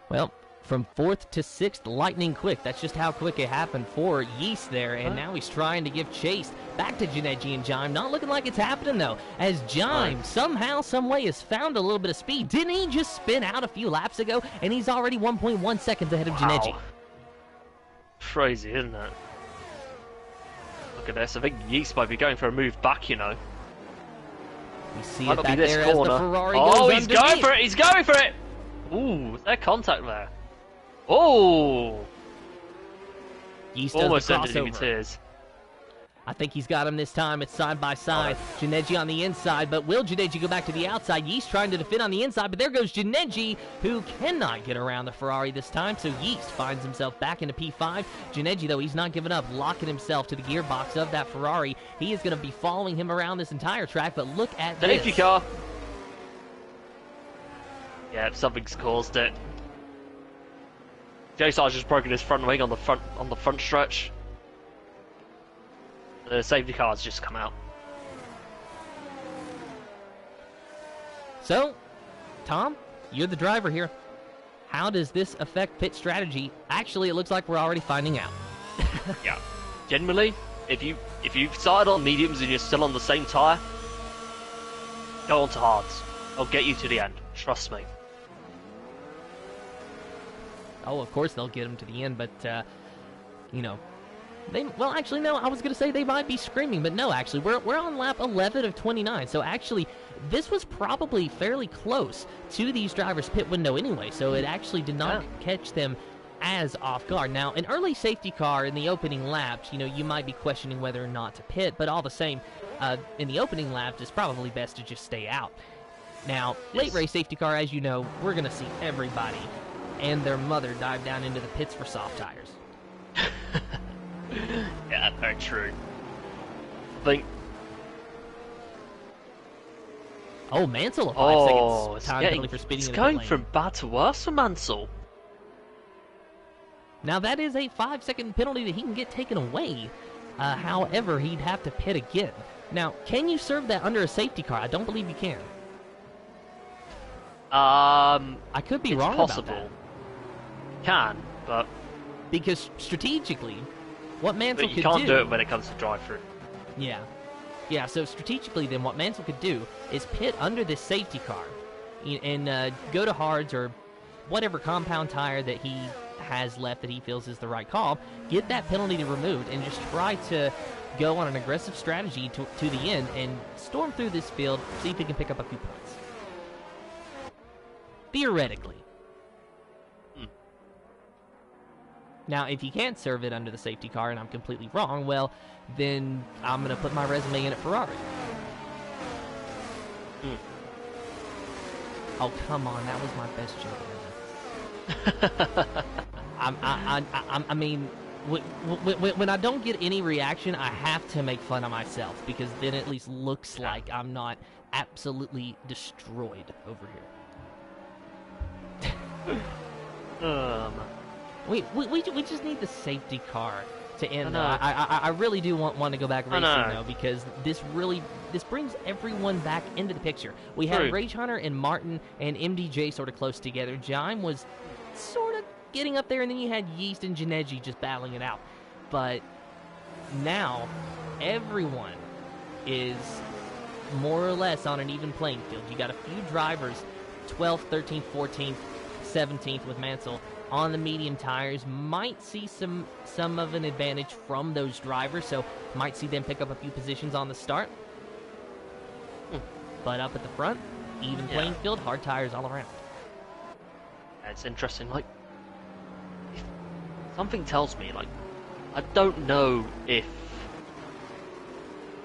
Well, from 4th to 6th, lightning quick. That's just how quick it happened for Yeast there, and now he's trying to give chase back to Janeji and Jime. Not looking like it's happening, though, as Jime somehow, someway has found a little bit of speed. Didn't he just spin out a few laps ago, and he's already 1.1 seconds ahead of Janeji? Crazy, isn't it? Look at this. I think Yeast might be going for a move back, you know. We see it back there as the Ferrari goes oh, he's underneath. going for it! He's going for it! Ooh, there's contact there. Oh! Yeast almost does the ended him in crossover. tears. I think he's got him this time. It's side by side. Janeji on the inside, but will Janeji go back to the outside? Yeast trying to defend on the inside, but there goes Janeji, who cannot get around the Ferrari this time. So Yeast finds himself back into P5. Janeji, though, he's not giving up, locking himself to the gearbox of that Ferrari. He is going to be following him around this entire track, but look at this. Safety car. Yeah, something's caused it. J Sarge's broken his front wing on the front stretch. The safety car's just come out. So, Tom, you're the driver here. How does this affect pit strategy? Actually, it looks like we're already finding out. Yeah. Generally, if you started on mediums and you're still on the same tyre, go on to hards. I'll get you to the end. Trust me. Oh, of course they'll get him to the end, but, you know, well, actually, no, I was going to say they might be screaming, but no, actually, we're on lap 11 of 29, so actually, this was probably fairly close to these drivers' pit window anyway, so it actually did not catch them as off guard. Now, an early safety car in the opening laps, you know, you might be questioning whether or not to pit, but all the same, in the opening laps, it's probably best to just stay out. Now, late race safety car, as you know, we're going to see everybody and their mother dive down into the pits for soft tires. Yeah, very true. I think. Oh, Mansell, a 5 seconds it's time penalty for speeding in the pit going lane. from bad to worse for Mansell. Now, that is a 5-second penalty that he can get taken away. However, he'd have to pit again. Now, can you serve that under a safety car? I don't believe you can. I could be wrong possible. about that. Can, but because strategically, what Mansell you could can't do it when it comes to drive-through. Yeah, so strategically then what Mansell could do is pit under this safety car and go to hards or whatever compound tire that he has left that he feels is the right call, get that penalty removed, and just try to go on an aggressive strategy to the end and storm through this field, see if he can pick up a few points. Theoretically. Now, if you can't serve it under the safety car and I'm completely wrong, well, then I'm going to put my resume in at Ferrari. Oh, come on. That was my best joke ever. I mean, when I don't get any reaction, I have to make fun of myself because then it at least looks like I'm not absolutely destroyed over here. We just need the safety car to end. I really do want to go back racing though, because this brings everyone back into the picture. We had Rage Hunter and Martin and MDJ sort of close together. Jaime was sort of getting up there, and then you had Yeast and Janeji just battling it out. But now everyone is more or less on an even playing field. You got a few drivers, 12th, 13th, 14th, 17th with Mansell on the medium tires. Might see some of an advantage from those drivers, so might see them pick up a few positions on the start. But up at the front, even playing field, hard tires all around. It's interesting, like, something tells me, like, I don't know if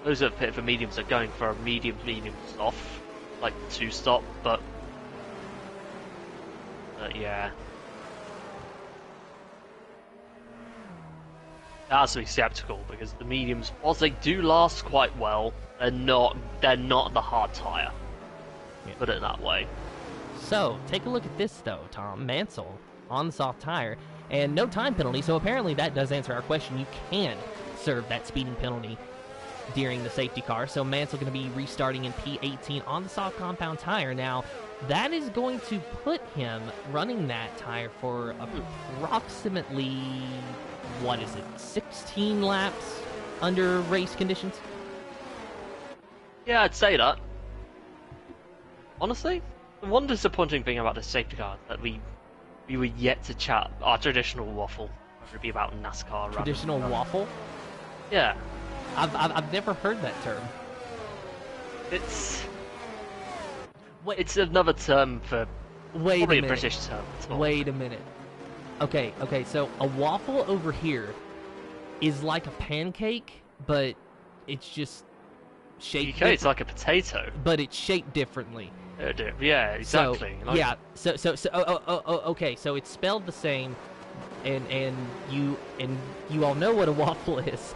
those that pit for mediums are going for a medium off, like 2-stop, but yeah. It has to be skeptical because the mediums, whilst they do last quite well, they're not the hard tire. Put it that way. So take a look at this though, Tom. Mansell on the soft tire and no time penalty. So apparently that does answer our question. You can serve that speeding penalty during the safety car. So Mansell going to be restarting in P18 on the soft compound tire. Now that is going to put him running that tire for approximately, what is it, 16 laps under race conditions? Yeah, I'd say that. Honestly, the one disappointing thing about the safety car is that we were yet to chat our traditional waffle, whether it be about NASCAR. Traditional waffle? Yeah. I've never heard that term. It's another term for probably a British term. Wait a minute. Okay, so a waffle over here is like a pancake, but it's just shaped. UK, it's like a potato. But it's shaped differently. Yeah, exactly. So, yeah. So. Okay. So it's spelled the same, and you all know what a waffle is.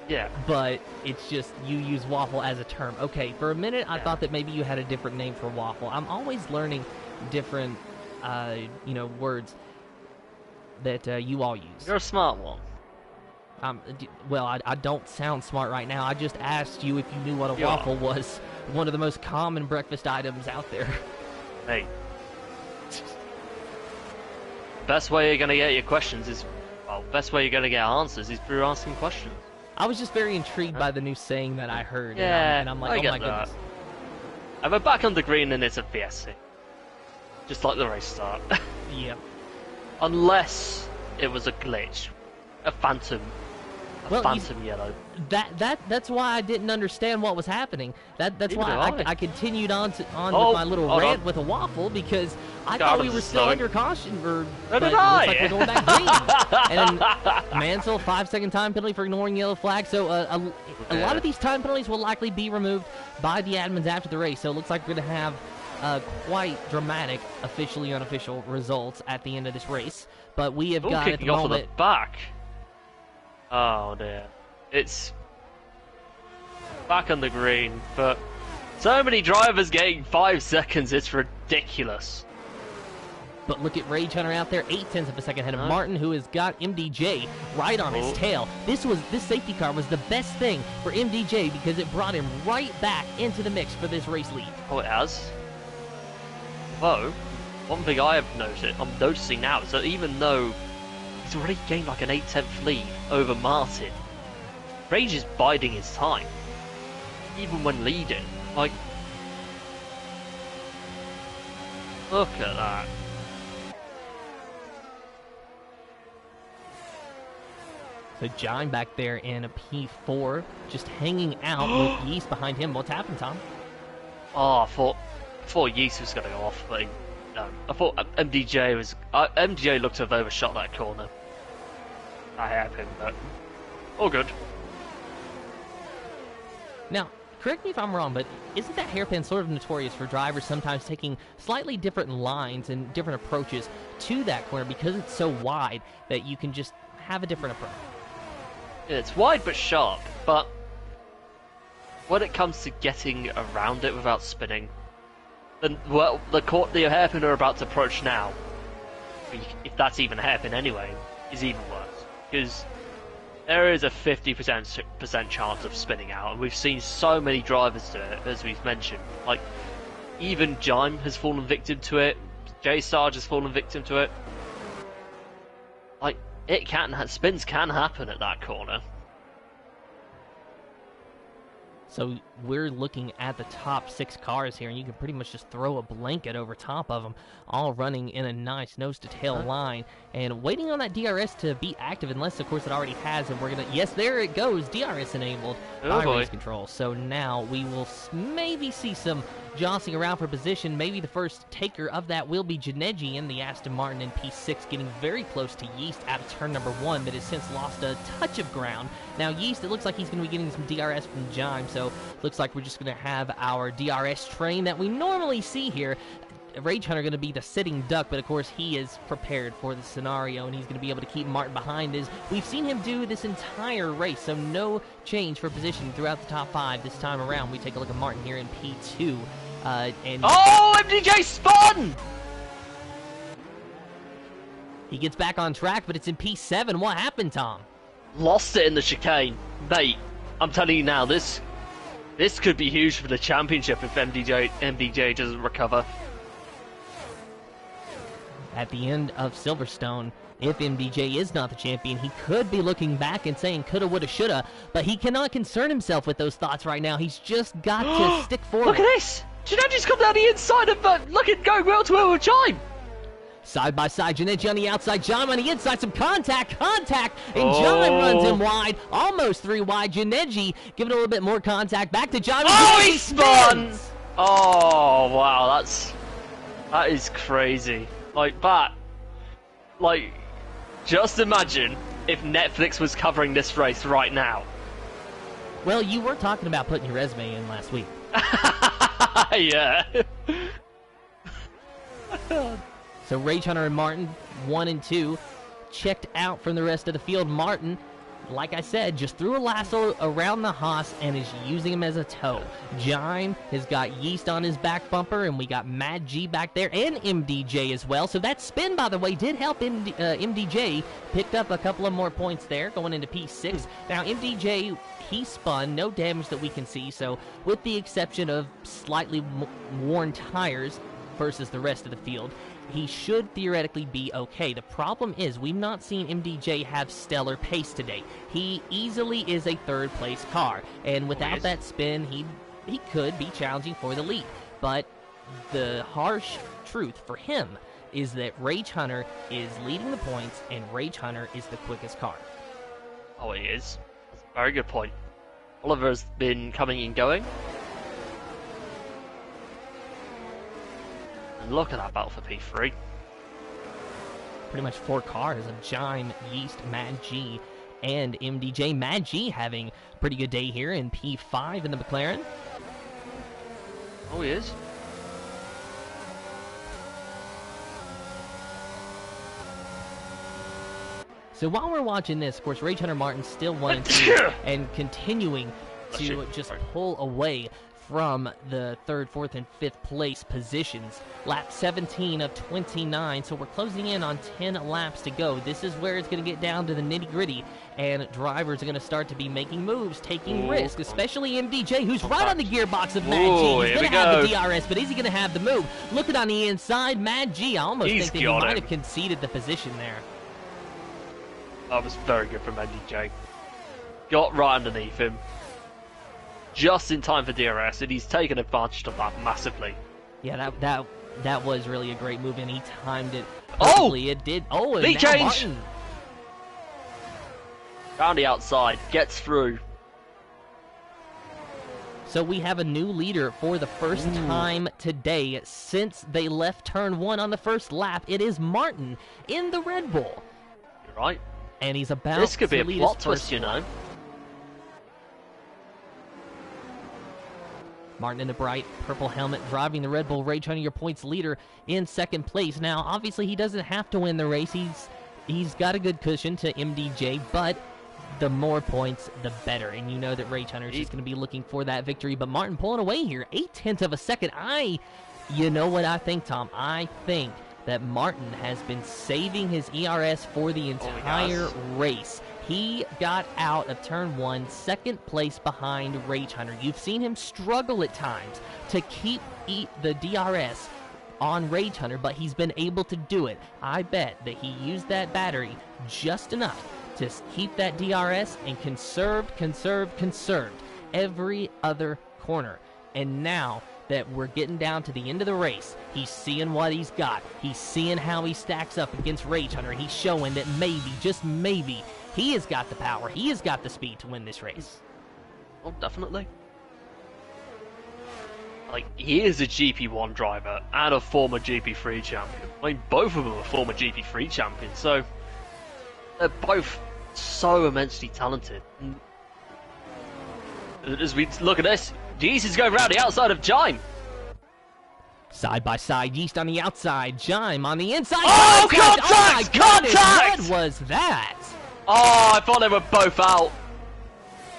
Yeah. But it's just you use waffle as a term. Okay. For a minute, I thought that maybe you had a different name for waffle. I'm always learning different, words that you all use. You're a smart one. Well, I don't sound smart right now. I just asked you if you knew what a waffle was. One of the most common breakfast items out there. Hey. Best way you're gonna get your questions is, best way you're gonna get answers is through asking questions. I was just very intrigued by the new saying that I heard. Yeah, and I'm like, oh my goodness. And we're back on the green and it's a VSC. Just like the race start. Yep. Unless it was a glitch. A phantom yellow. That's why I didn't understand what was happening. That's why I continued on with my little rant with a waffle, because I thought we were still under caution. So did I. Looks like we're going back green. And then Mansell, 5-second time penalty for ignoring yellow flag. So a lot of these time penalties will likely be removed by the admins after the race. So it looks like we're going to have quite dramatic officially unofficial results at the end of this race. But we have got at the moment. Off of the back. Oh dear. It's back on the green, but so many drivers getting 5 seconds, it's ridiculous. But look at Rage Hunter out there, 0.8 of a second ahead of Martin, who has got MDJ right on his tail. This safety car was the best thing for MDJ because it brought him right back into the mix for this race lead. Oh, it has? Although, one thing I'm noticing now is that even though he's already gained like an 8/10 lead over Martin, Rage is biding his time, even when leading. Like, look at that. So John back there in a P4, just hanging out with Yeast behind him. What's happened, Tom? Oh, I thought Yeast was going to go off, but no. I thought MDJ looked to have overshot that corner. I have him, but all good. Now, correct me if I'm wrong, but isn't that hairpin sort of notorious for drivers sometimes taking slightly different lines and different approaches to that corner because it's so wide that you can just have a different approach? Yeah, it's wide but sharp, but when it comes to getting around it without spinning, then, well, the hairpin are about to approach now, if that's even a hairpin anyway, is even worse. Because there is a 50% chance of spinning out, and we've seen so many drivers do it, as we've mentioned. Like, even Jime has fallen victim to it, J-Sarge has fallen victim to it. Like, spins can happen at that corner. So we're looking at the top 6 cars here, and you can pretty much just throw a blanket over top of them, all running in a nice nose-to-tail line, and waiting on that DRS to be active, unless, of course, it already has, and we're going to... Yes, there it goes, DRS enabled by race control. So now we will maybe see some jostling around for position. Maybe the first taker of that will be Janeji in the Aston Martin in P6, getting very close to Yeast out of turn number 1, but has since lost a touch of ground. Now, Yeast, it looks like he's going to be getting some DRS from Jime, so looks like we're just going to have our DRS train that we normally see here. Rage Hunter going to be the sitting duck, but of course he is prepared for the scenario, and he's going to be able to keep Martin behind us. We've seen him do this entire race, so no change for position throughout the top 5 this time around. We take a look at Martin here in P2. Oh, MDJ spun! He gets back on track, but it's in P7. What happened, Tom? Lost it in the chicane. Mate, I'm telling you now, this could be huge for the championship if MDJ doesn't recover. At the end of Silverstone, if MDJ is not the champion, he could be looking back and saying coulda, woulda, shoulda, but he cannot concern himself with those thoughts right now. He's just got to stick forward. Look at this! Janeji's come down the inside of look at going well to well with Jime! Side by side, Janeji on the outside, Jime on the inside, some contact, and Jime runs him wide, almost 3 wide. Janeji giving a little bit more contact, back to Jime. Oh, he spun! Oh, wow, that is crazy. Just imagine if Netflix was covering this race right now. Well, you were talking about putting your resume in last week. Yeah. So Rage Hunter and Martin, 1 and 2, checked out from the rest of the field. Martin, like I said, just threw a lasso around the Haas and is using him as a tow. Jime has got Yeast on his back bumper, and we got Mad G back there, and MDJ as well. So that spin, by the way, did help MDJ. Picked up a couple of more points there going into P6. Now, MDJ, he spun, no damage that we can see. So with the exception of slightly worn tires versus the rest of the field, he should theoretically be okay. The problem is we've not seen MDJ have stellar pace today. He easily is a third-place car, and without that spin, he could be challenging for the lead. But the harsh truth for him is that Rage Hunter is leading the points, and Rage Hunter is the quickest car. Oh, he is. That's a very good point. Oliver's been coming and going. And look at that battle for P3. Pretty much 4 cars of Jime, Yeast, Mad G, and MDJ. Mad G having a pretty good day here in P5 in the McLaren. Oh, he is. So while we're watching this, of course, Rage Hunter Martin still 1 and 2 and continuing to just pull away from the 3rd, 4th, and 5th place positions. Lap 17 of 29, so we're closing in on 10 laps to go. This is where it's going to get down to the nitty-gritty, and drivers are going to start to be making moves, taking risks, especially MDJ, who's right on the gearbox of Mad G. He's going to have the DRS, but is he going to have the move? Looking on the inside, Mad G, I almost think that he might have conceded the position there. That was very good from MDJ. Got right underneath him. Just in time for DRS, and he's taken advantage of that massively. Yeah, that was really a great move, and he timed it perfectly. It did. Oh, and lead now change! Martin. Round the outside, gets through. So we have a new leader for the first time today since they left turn 1 on the first lap. It is Martin in the Red Bull. You're right. And he's about this could be a lead plot his twist, first you know. Martin in the bright purple helmet driving the Red Bull. Rage Hunter, your points leader, in 2nd place. Now, obviously, he doesn't have to win the race. He's got a good cushion to MDJ, but the more points, the better. And you know that Rage Hunter is just going to be looking for that victory. But Martin pulling away here, 0.8 of a second. You know what I think, Tom? I think that Martin has been saving his ERS for the entire race. He got out of turn 1, 2nd place behind Rage Hunter. You've seen him struggle at times to keep the DRS on Rage Hunter, but he's been able to do it. I bet that he used that battery just enough to keep that DRS and conserved every other corner. And now that we're getting down to the end of the race, he's seeing what he's got. He's seeing how he stacks up against Rage Hunter. He's showing that maybe, just maybe, he has got the power. He has got the speed to win this race. Oh, definitely. Like, he is a GP1 driver and a former GP3 champion. I mean, both of them are former GP3 champions, so they're both so immensely talented. And as we look at this, Yeast is going around the outside of Jime. Side by side, Yeast on the outside, Jime on the inside. Oh, contact! Oh my goodness, Contact! what was that? Oh, I thought they were both out.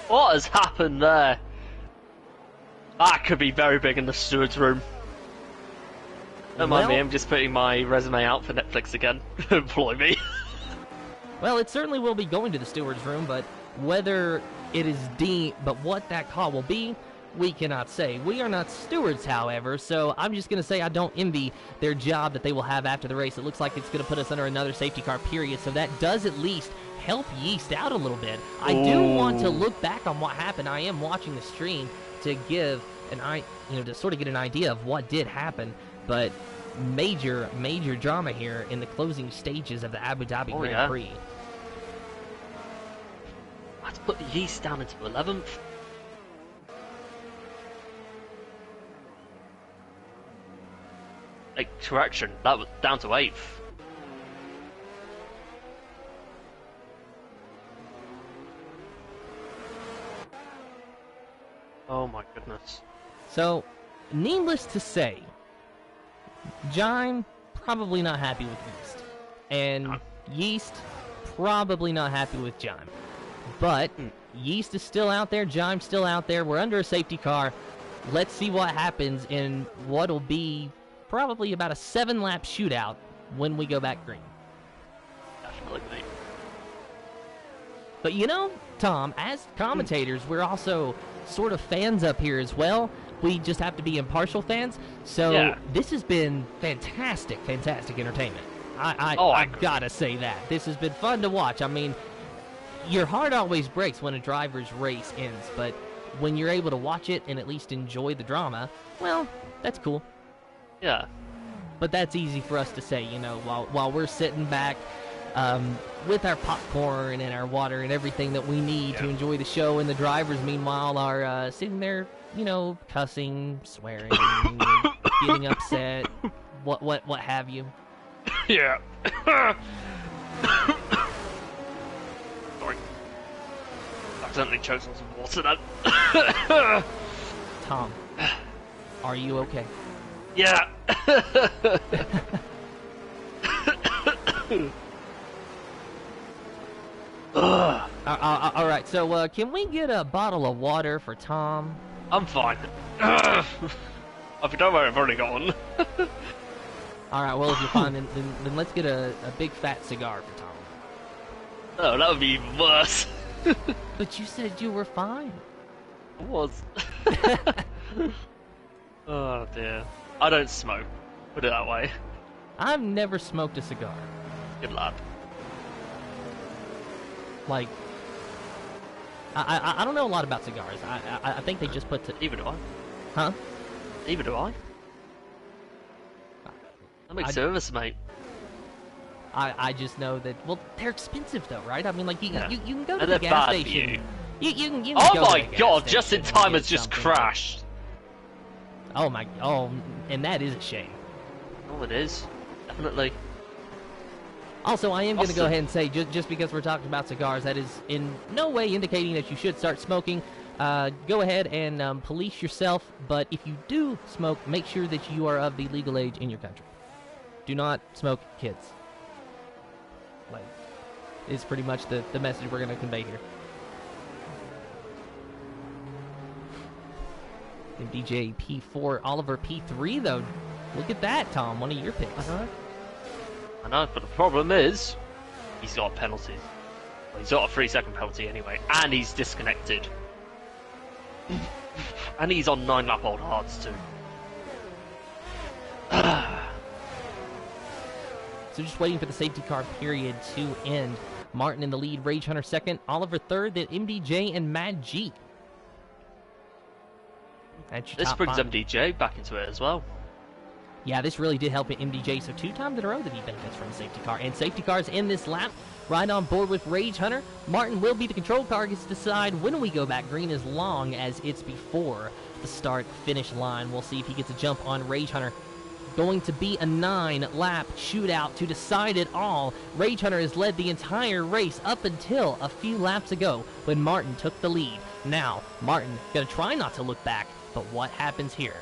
What has happened there? That could be very big in the steward's room. Don't mind me, I'm just putting my resume out for Netflix again. Employ me. Well, it certainly will be going to the steward's room, but whether it is but what that call will be, we cannot say. We are not stewards, however, so I'm just going to say I don't envy their job that they will have after the race. It looks like it's going to put us under another safety car period, so that does at least help Yeast out a little bit. I do want to look back on what happened. I am watching the stream to give to sort of get an idea of what did happen, but major drama here in the closing stages of the Abu Dhabi Grand Prix. Let's put the Yeast down into 11th. Correction, that was down to 8th. Goodness. So, needless to say, Jime probably not happy with Yeast. And Yeast probably not happy with Jime. But Yeast is still out there, Jime's still out there. We're under a safety car. Let's see what happens in what'll be probably about a 7-lap shootout when we go back green. Definitely. But you know, Tom, as commentators, we're also sort of fans up here as well. We just have to be impartial fans. So this has been fantastic entertainment. I gotta say that. This has been fun to watch. I mean, your heart always breaks when a driver's race ends, but when you're able to watch it and at least enjoy the drama, well, that's cool. Yeah. But that's easy for us to say, you know, while we're sitting back with our popcorn and our water and everything that we need to enjoy the show, and the drivers, meanwhile, are sitting there, you know, cussing, swearing, getting upset, what have you. Yeah. Sorry. Accidentally choked on some water then. Tom, are you okay? Yeah. All right, so can we get a bottle of water for Tom? I'm fine. If you don't worry, I've already got one. All right, well, if you're fine, then let's get a big fat cigar for Tom. Oh, that would be even worse. But you said you were fine. I was. Oh dear. I don't smoke. Put it that way. I've never smoked a cigar. Good lad. Like, I don't know a lot about cigars. I think they just put to... Neither do I. Huh? Neither do I. That makes service, mate. I just know that, well, they're expensive though, right? I mean, like, you can go to And the they're gas bad station. for you. You can Oh go my to the gas god, just in station time and has get just something. crashed. Oh, and that is a shame. Oh, it is. Definitely. Also, I am going to go Awesome. ahead and say, just because we're talking about cigars, that is in no way indicating that you should start smoking. Go ahead and police yourself, but if you do smoke, make sure that you are of the legal age in your country. Do not smoke kids. Like, is pretty much the message we're going to convey here. MDJ P4, Oliver P3, though. Look at that, Tom. One of your picks. I know, but the problem is, he's got penalties. Well, he's got a 3-second penalty anyway, and he's disconnected. And he's on 9-lap old hards too. So just waiting for the safety car period to end. Martin in the lead, Rage Hunter second, Oliver third, then MDJ and Mad G. That's your This top brings five. MDJ back into it as well. Yeah, this really did help MDJ. So 2 times in a row that he benefits from a safety car. And safety cars in this lap, right on board with Rage Hunter. Martin will be the control car, gets to decide when we go back green as long as it's before the start-finish line. We'll see if he gets a jump on Rage Hunter. Going to be a 9-lap shootout to decide it all. Rage Hunter has led the entire race up until a few laps ago when Martin took the lead. Now, Martin going to try not to look back, but what happens here?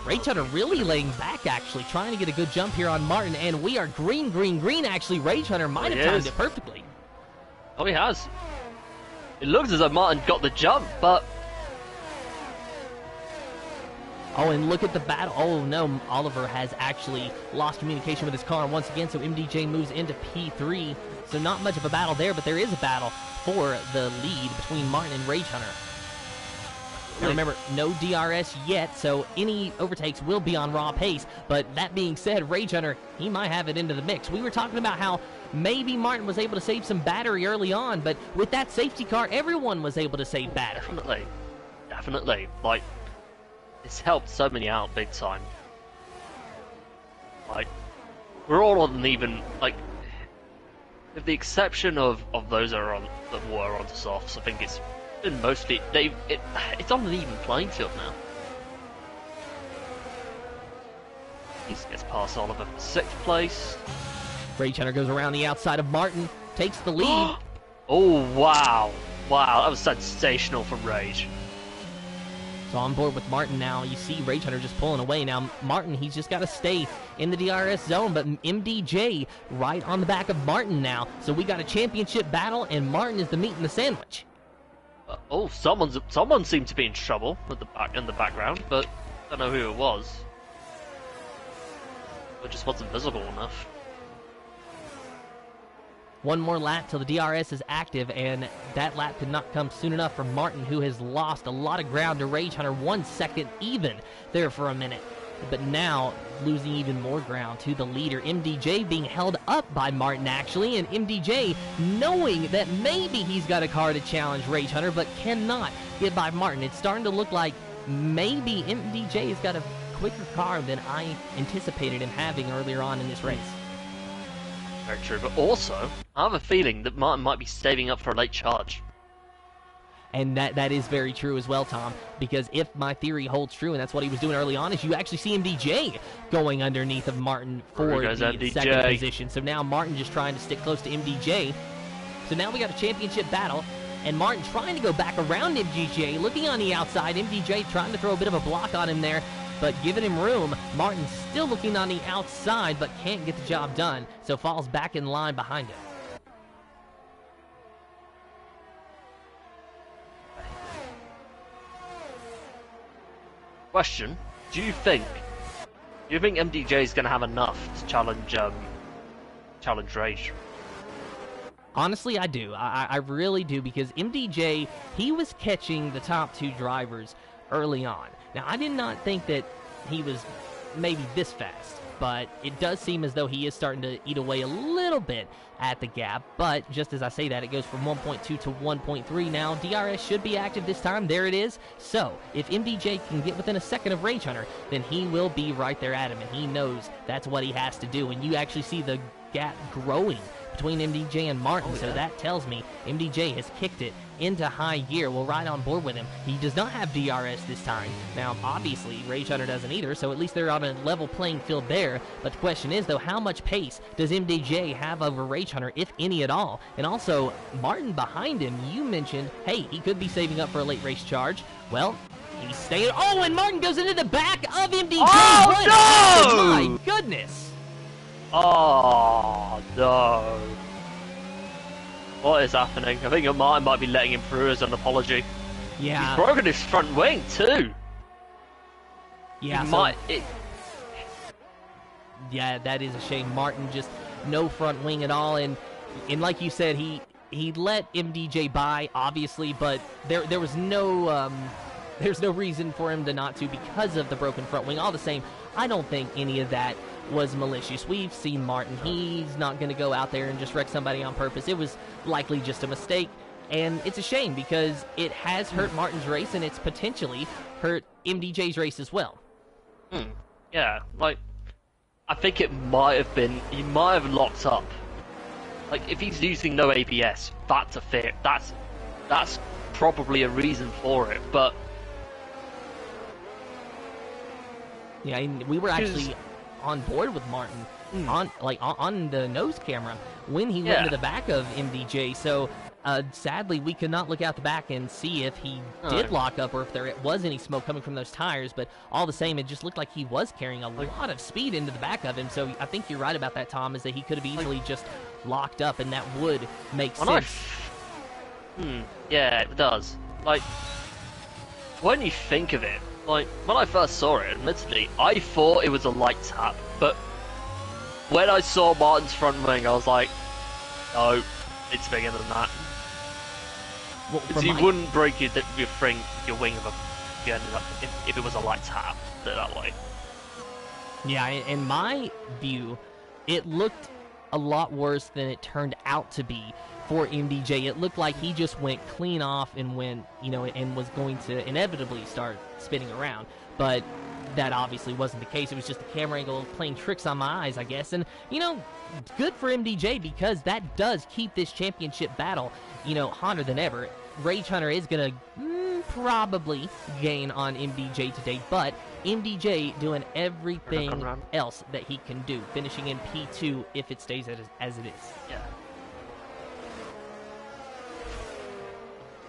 Rage Hunter really laying back, actually, trying to get a good jump here on Martin, and we are green, green, green, actually. Rage Hunter might have timed it perfectly. Oh, he has. It looks as though Martin got the jump, but... Oh, and look at the battle. Oh, no, Oliver has actually lost communication with his car once again, so MDJ moves into P3. So not much of a battle there, but there is a battle for the lead between Martin and Rage Hunter. Now remember, no DRS yet, so any overtakes will be on raw pace. But that being said, Rage Hunter, he might have it into the mix. We were talking about how maybe Martin was able to save some battery early on, but with that safety car, everyone was able to save battery. Definitely. Definitely. Like, it's helped so many out big time. Like, we're all on an even, like, with the exception of those that were on the softs, I think it's been mostly, it's on an even playing field now. He gets past Oliver for 6th place. Rage Hunter goes around the outside of Martin, takes the lead. Oh, wow. Wow, that was sensational from Rage. So on board with Martin now. You see Rage Hunter just pulling away. Now, Martin, he's just got to stay in the DRS zone, but MDJ right on the back of Martin now. So we got a championship battle, and Martin is the meat in the sandwich. Oh, someone seemed to be in trouble with in the background, but I don't know who it was. It just wasn't visible enough. One more lap till the DRS is active, and that lap could not come soon enough for Martin, who has lost a lot of ground to Rage Hunter. 1 second even there for a minute. But now losing even more ground to the leader. MDJ being held up by Martin, actually, and MDJ knowing that maybe he's got a car to challenge Rage Hunter, but cannot get by Martin. It's starting to look like maybe MDJ has got a quicker car than I anticipated him having earlier on in this race. Very true, but also, I have a feeling that Martin might be saving up for a late charge. And that is very true as well, Tom, because if my theory holds true, and that's what he was doing early on, is you actually see MDJ going underneath of Martin for the second position. So now Martin just trying to stick close to MDJ. So now we got a championship battle, and Martin trying to go back around MDJ, looking on the outside. MDJ trying to throw a bit of a block on him there, but giving him room. Martin still looking on the outside, but can't get the job done, so falls back in line behind him. Question: Do you think MDJ is going to have enough to challenge Rage? Honestly, I do. I really do, because MDJ, he was catching the top two drivers early on. Now, I did not think that he was maybe this fast, but it does seem as though he is starting to eat away a little bit at the gap. But just as I say that, it goes from 1.2 to 1.3 now. DRS should be active this time. There it is. So if MDJ can get within a second of Rage Hunter, then he will be right there at him, and he knows that's what he has to do. And you actually see the gap growing between MDJ and Martin, so that tells me MDJ has kicked it into high gear. We'll ride on board with him. He does not have DRS this time. Now, obviously, Rage Hunter doesn't either, so at least they're on a level playing field there. But the question is, though, how much pace does MDJ have over Rage Hunter, if any at all? And also, Martin behind him, you mentioned, hey, he could be saving up for a late race charge. Well, he's staying. Oh, and Martin goes into the back of MDJ. Oh, no! My goodness. Oh, no. What is happening? I think Martin might be letting him through as an apology. Yeah. He's broken his front wing, too. Yeah, yeah, that is a shame. Martin just no front wing at all. And like you said, he let MDJ by, obviously, but there was no... there's no reason for him to not to because of the broken front wing. All the same, I don't think any of that was malicious. We've seen Martin. He's not going to go out there and just wreck somebody on purpose. It was likely just a mistake, and it's a shame because it has hurt Martin's race, and it's potentially hurt MDJ's race as well. Yeah, like, I think it might have been, he might have locked up. Like, if he's using no ABS, that's a fair, that's probably a reason for it, but... Yeah, we were actually on board with Martin on the nose camera when he went into the back of MDJ. So sadly, we could not look out the back and see if he did lock up or if there was any smoke coming from those tires. But all the same, it just looked like he was carrying a lot of speed into the back of him. So I think you're right about that, Tom, is that he could have easily just locked up, and that would make sense. Yeah, it does. Like, when you think of it, like, when I first saw it, admittedly, I thought it was a light tap, but when I saw Martin's front wing, I was like, no, it's bigger than that. Well, he wouldn't break your wing if it was a light tap, put it that way. Yeah, in my view, it looked a lot worse than it turned out to be for MDJ. It looked like he just went clean off and went, and was going to inevitably start spinning around. But that obviously wasn't the case. It was just the camera angle playing tricks on my eyes, I guess. And, good for MDJ, because that does keep this championship battle, hotter than ever. Rage Hunter is going to probably gain on MDJ today, but MDJ doing everything else that he can do, finishing in P2 if it stays as it is. Yeah.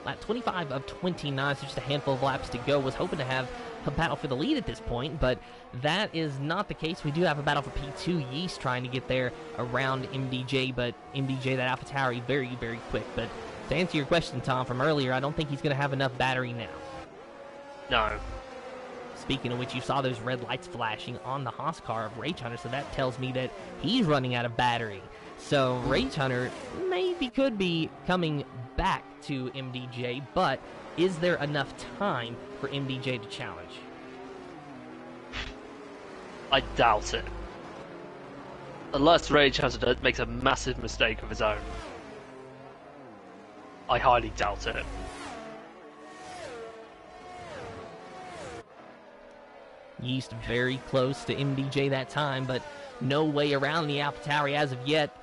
lap 25 of 29, so just a handful of laps to go. Was hoping to have a battle for the lead at this point, but that is not the case. We do have a battle for P2. Yeast trying to get there around MDJ, but MDJ, that AlphaTauri, very, very quick. But to answer your question, Tom, from earlier, I don't think he's going to have enough battery now. No. Speaking of which, you saw those red lights flashing on the Haas car of Rage Hunter, so that tells me that he's running out of battery. So Rage Hunter maybe could be coming back to MDJ, but is there enough time for MDJ to challenge? I doubt it. Unless Rage Hunter makes a massive mistake of his own. I highly doubt it. Yeast very close to MDJ that time, but no way around the AlphaTauri as of yet.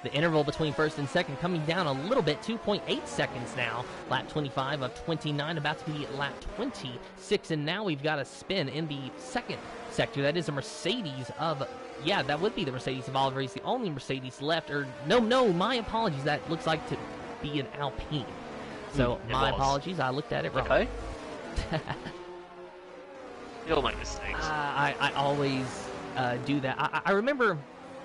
The interval between first and second coming down a little bit, 2.8 seconds now. Lap 25 of 29, about to be lap 26, and now we've got a spin in the second sector. That is a Mercedes of, yeah, that would be the Mercedes of Oliver. He's the only Mercedes left, or no, my apologies. That looks like to be an Alpine. So my apologies, I looked at it wrong. Okay. You'll make mistakes. I always do that. I remember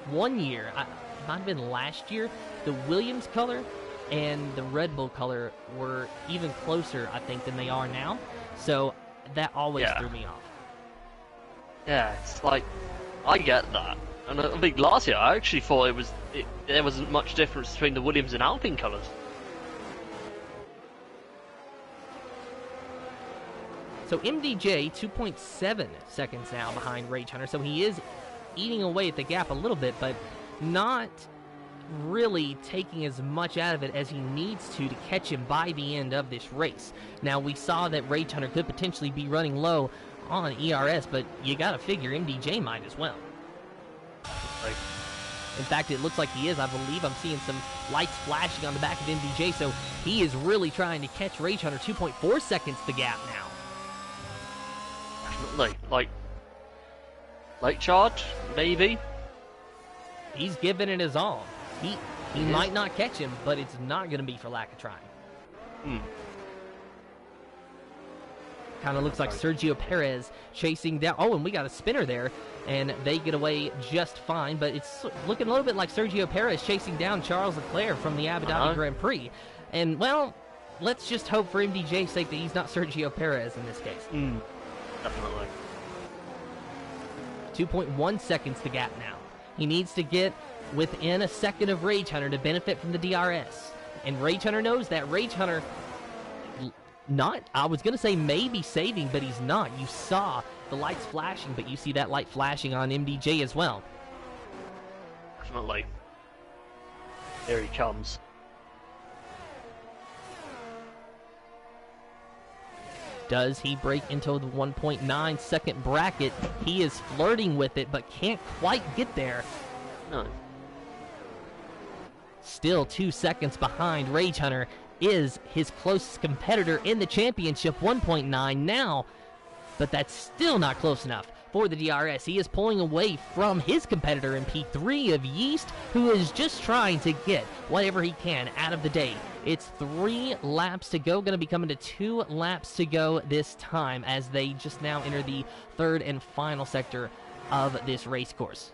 one year, it might have been last year, the Williams color and the Red Bull color were even closer, I think, than they are now. So that always threw me off. Yeah, it's like, I get that. And I think last year I actually thought there wasn't much difference between the Williams and Alpine colours. So MDJ, 2.7 seconds now behind Rage Hunter. So he is eating away at the gap a little bit, but not really taking as much out of it as he needs to catch him by the end of this race. Now, we saw that Rage Hunter could potentially be running low on ERS, but you got to figure MDJ might as well. In fact, it looks like he is. I believe I'm seeing some lights flashing on the back of MDJ, so he is really trying to catch Rage Hunter. 2.4 seconds the gap now. Like late charge, maybe? He's giving it his all. He might not catch him, but it's not going to be for lack of trying. Kind of looks like Sergio Perez chasing down. Oh, and we got a spinner there, and they get away just fine. But it's looking a little bit like Sergio Perez chasing down Charles Leclerc from the Abu Dhabi Grand Prix. And, well, let's just hope for MDJ's sake that he's not Sergio Perez in this case. Definitely. 2.1 seconds the gap now. He needs to get within a second of Rage Hunter to benefit from the DRS. And Rage Hunter knows that. Rage Hunter, not, I was going to say maybe saving, but he's not. You saw the lights flashing, but you see that light flashing on MDJ as well. Definitely. Here he comes. Does he break into the 1.9 second bracket? He is flirting with it, but can't quite get there. No. Still 2 seconds behind. Rage Hunter is his closest competitor in the championship, 1.9 now, but that's still not close enough for the DRS. He is pulling away from his competitor in P3 of Yeast, who is just trying to get whatever he can out of the day. It's 3 laps to go, going to be coming to 2 laps to go this time as they just now enter the third and final sector of this race course.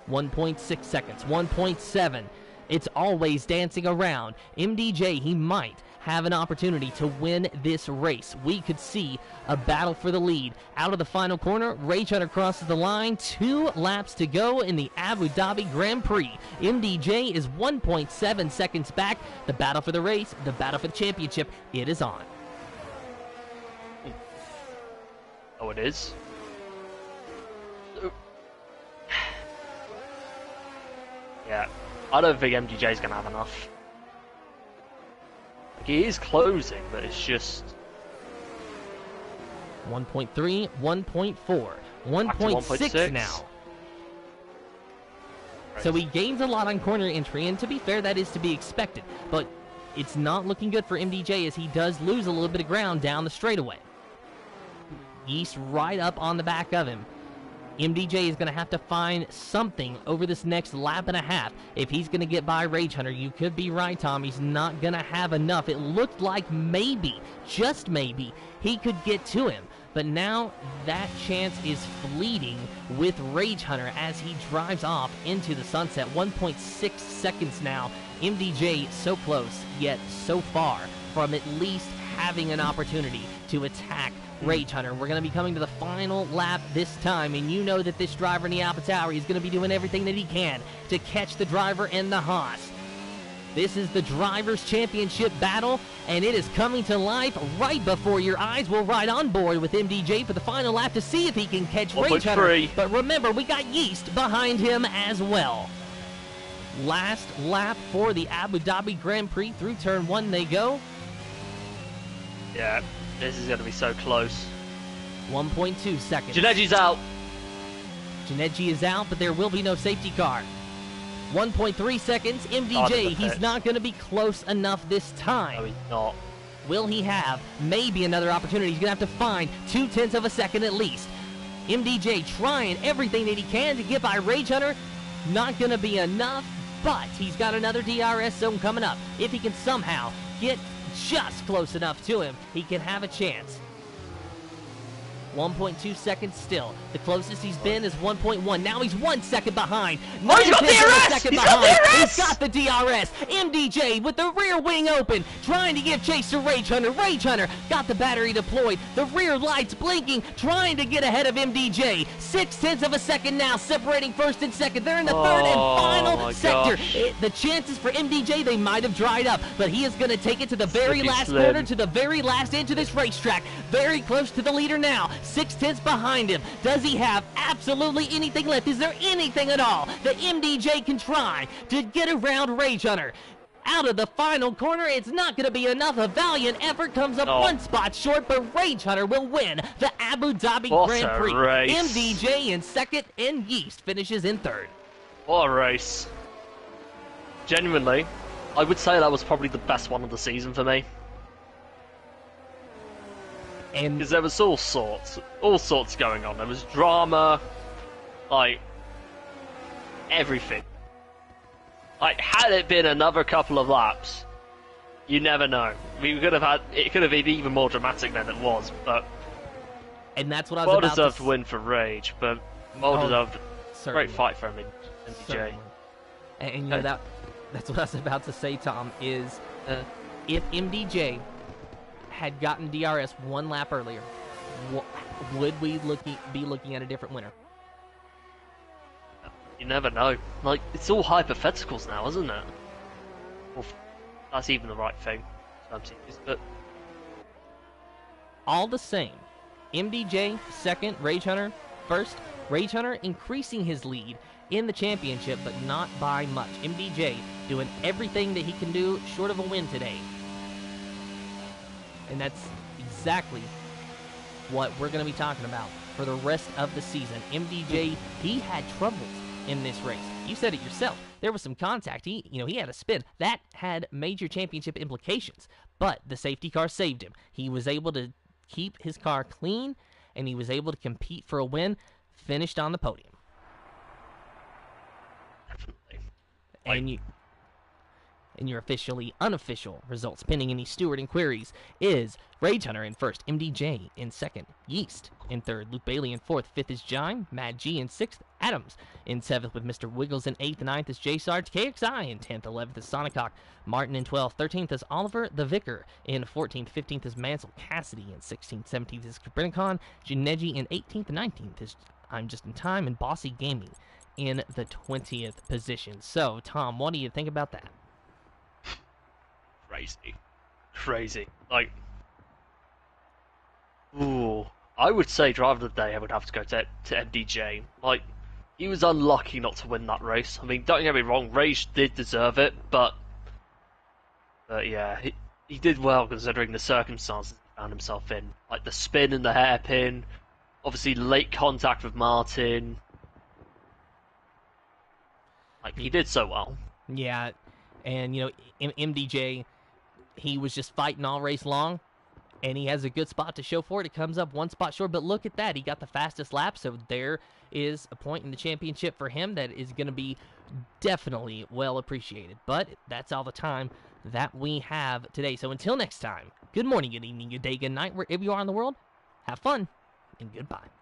1.6 seconds, 1.7. It's always dancing around. MDJ, he might have an opportunity to win this race. We could see a battle for the lead. Out of the final corner, Rage Hunter crosses the line. 2 laps to go in the Abu Dhabi Grand Prix. MDJ is 1.7 seconds back. The battle for the race, the battle for the championship, it is on. Oh, it is? Yeah, I don't think MDJ's going to have enough. Like, he is closing, but it's just... 1.3, 1.4, 1.6 now. Right. So he gains a lot on corner entry, and to be fair, that is to be expected. But it's not looking good for MDJ as he does lose a little bit of ground down the straightaway. Yeast right up on the back of him. MDJ is going to have to find something over this next lap and a half. If he's going to get by Rage Hunter, you could be right, Tom. He's not going to have enough. It looked like maybe, just maybe, he could get to him. But now that chance is fleeting with Rage Hunter as he drives off into the sunset. 1.6 seconds now. MDJ so close, yet so far from at least having an opportunity to attack Rage Hunter. We're going to be coming to the final lap this time, and you know that this driver in the AlphaTauri is going to be doing everything that he can to catch the driver in the Haas. This is the Drivers' Championship battle, and it is coming to life right before your eyes. We'll ride on board with MDJ for the final lap to see if he can catch Rage Hunter. But remember, we got Yeast behind him as well. Last lap for the Abu Dhabi Grand Prix. Through turn 1 they go. Yeah, this is going to be so close. 1.2 seconds. Janeji's out. Janeji is out, but there will be no safety car. 1.3 seconds. MDJ, he's not going to be close enough this time. No, he's not. Will he have maybe another opportunity? He's going to have to find 0.2 of a second at least. MDJ trying everything that he can to get by Rage Hunter. Not going to be enough, but he's got another DRS zone coming up. If he can somehow get just close enough to him, he can have a chance. 1.2 seconds still. The closest he's been is 1.1. Now he's 1 second behind. Oh, he's got DRS! He's got the DRS! MDJ with the rear wing open, trying to give chase to Rage Hunter. Rage Hunter got the battery deployed. The rear lights blinking, trying to get ahead of MDJ. 0.6 of a second now, separating first and second. They're in the third and final sector. The chances for MDJ, they might have dried up, but he is going to take it to the very last corner, to the very last inch of this racetrack. Very close to the leader now. 0.6 behind him. Does he have absolutely anything left? Is there anything at all that MDJ can try to get around Rage Hunter? Out of the final corner, it's not going to be enough. A valiant effort comes up 1 spot short, but Rage Hunter will win the Abu Dhabi Grand Prix. Race. MDJ in second, and Yeast finishes in third. What a race. Genuinely, I would say that was probably the best one of the season for me. Because there was all sorts going on. There was drama, like everything. Like, had it been another couple of laps, you never know. We could have had it. Could have been even more dramatic than it was. But and that's what I was about to well-deserved win for Rage, but well-deserved. Great fight for him, MDJ. And you know that's what I was about to say, Tom. Is if MDJ had gotten DRS 1 lap earlier, would we be looking at a different winner? You never know. Like, it's all hypotheticals now, isn't it? Well, that's even the right thing. But all the same, MDJ second, Rage Hunter first. Rage Hunter increasing his lead in the championship, but not by much. MDJ doing everything that he can do short of a win today. And that's exactly what we're going to be talking about for the rest of the season. MDJ, he had troubles in this race. You said it yourself. There was some contact. He had a spin. That had major championship implications, but the safety car saved him. He was able to keep his car clean, and he was able to compete for a win, finished on the podium. Definitely. And your unofficial results pending any steward inquiries is Rage Hunter in first, MDJ in second, Yeast in third, Luke Bailey in fourth, fifth is Jime, Mad G in sixth, Adams in seventh with Mr. Wiggles in eighth, ninth is J Sarge, KXI in 10th, 11th is Sonic Hawk, Martin in 12th, 13th is Oliver the Vicar in 14th, 15th is Mansell Cassidy in 16th, 17th is Caprinicon, Janeji in 18th, 19th is I'm Just in Time, and Bossy Gaming in the 20th position. So, Tom, what do you think about that? Crazy. Like, ooh, I would say driver of the day I would have to go to MDJ. Like, he was unlucky not to win that race. I mean, don't get me wrong, Rage did deserve it, but yeah, he did well considering the circumstances he found himself in. Like the spin and the hairpin, obviously late contact with Martin. Like, he did so well. Yeah, and MDJ, he was just fighting all race long, and he has a good spot to show for it. It comes up one spot short, but look at that. He got the fastest lap, so there is a point in the championship for him that is going to be definitely well appreciated. But that's all the time that we have today. So until next time, good morning, good evening, good day, good night, wherever you are in the world. Have fun, and goodbye.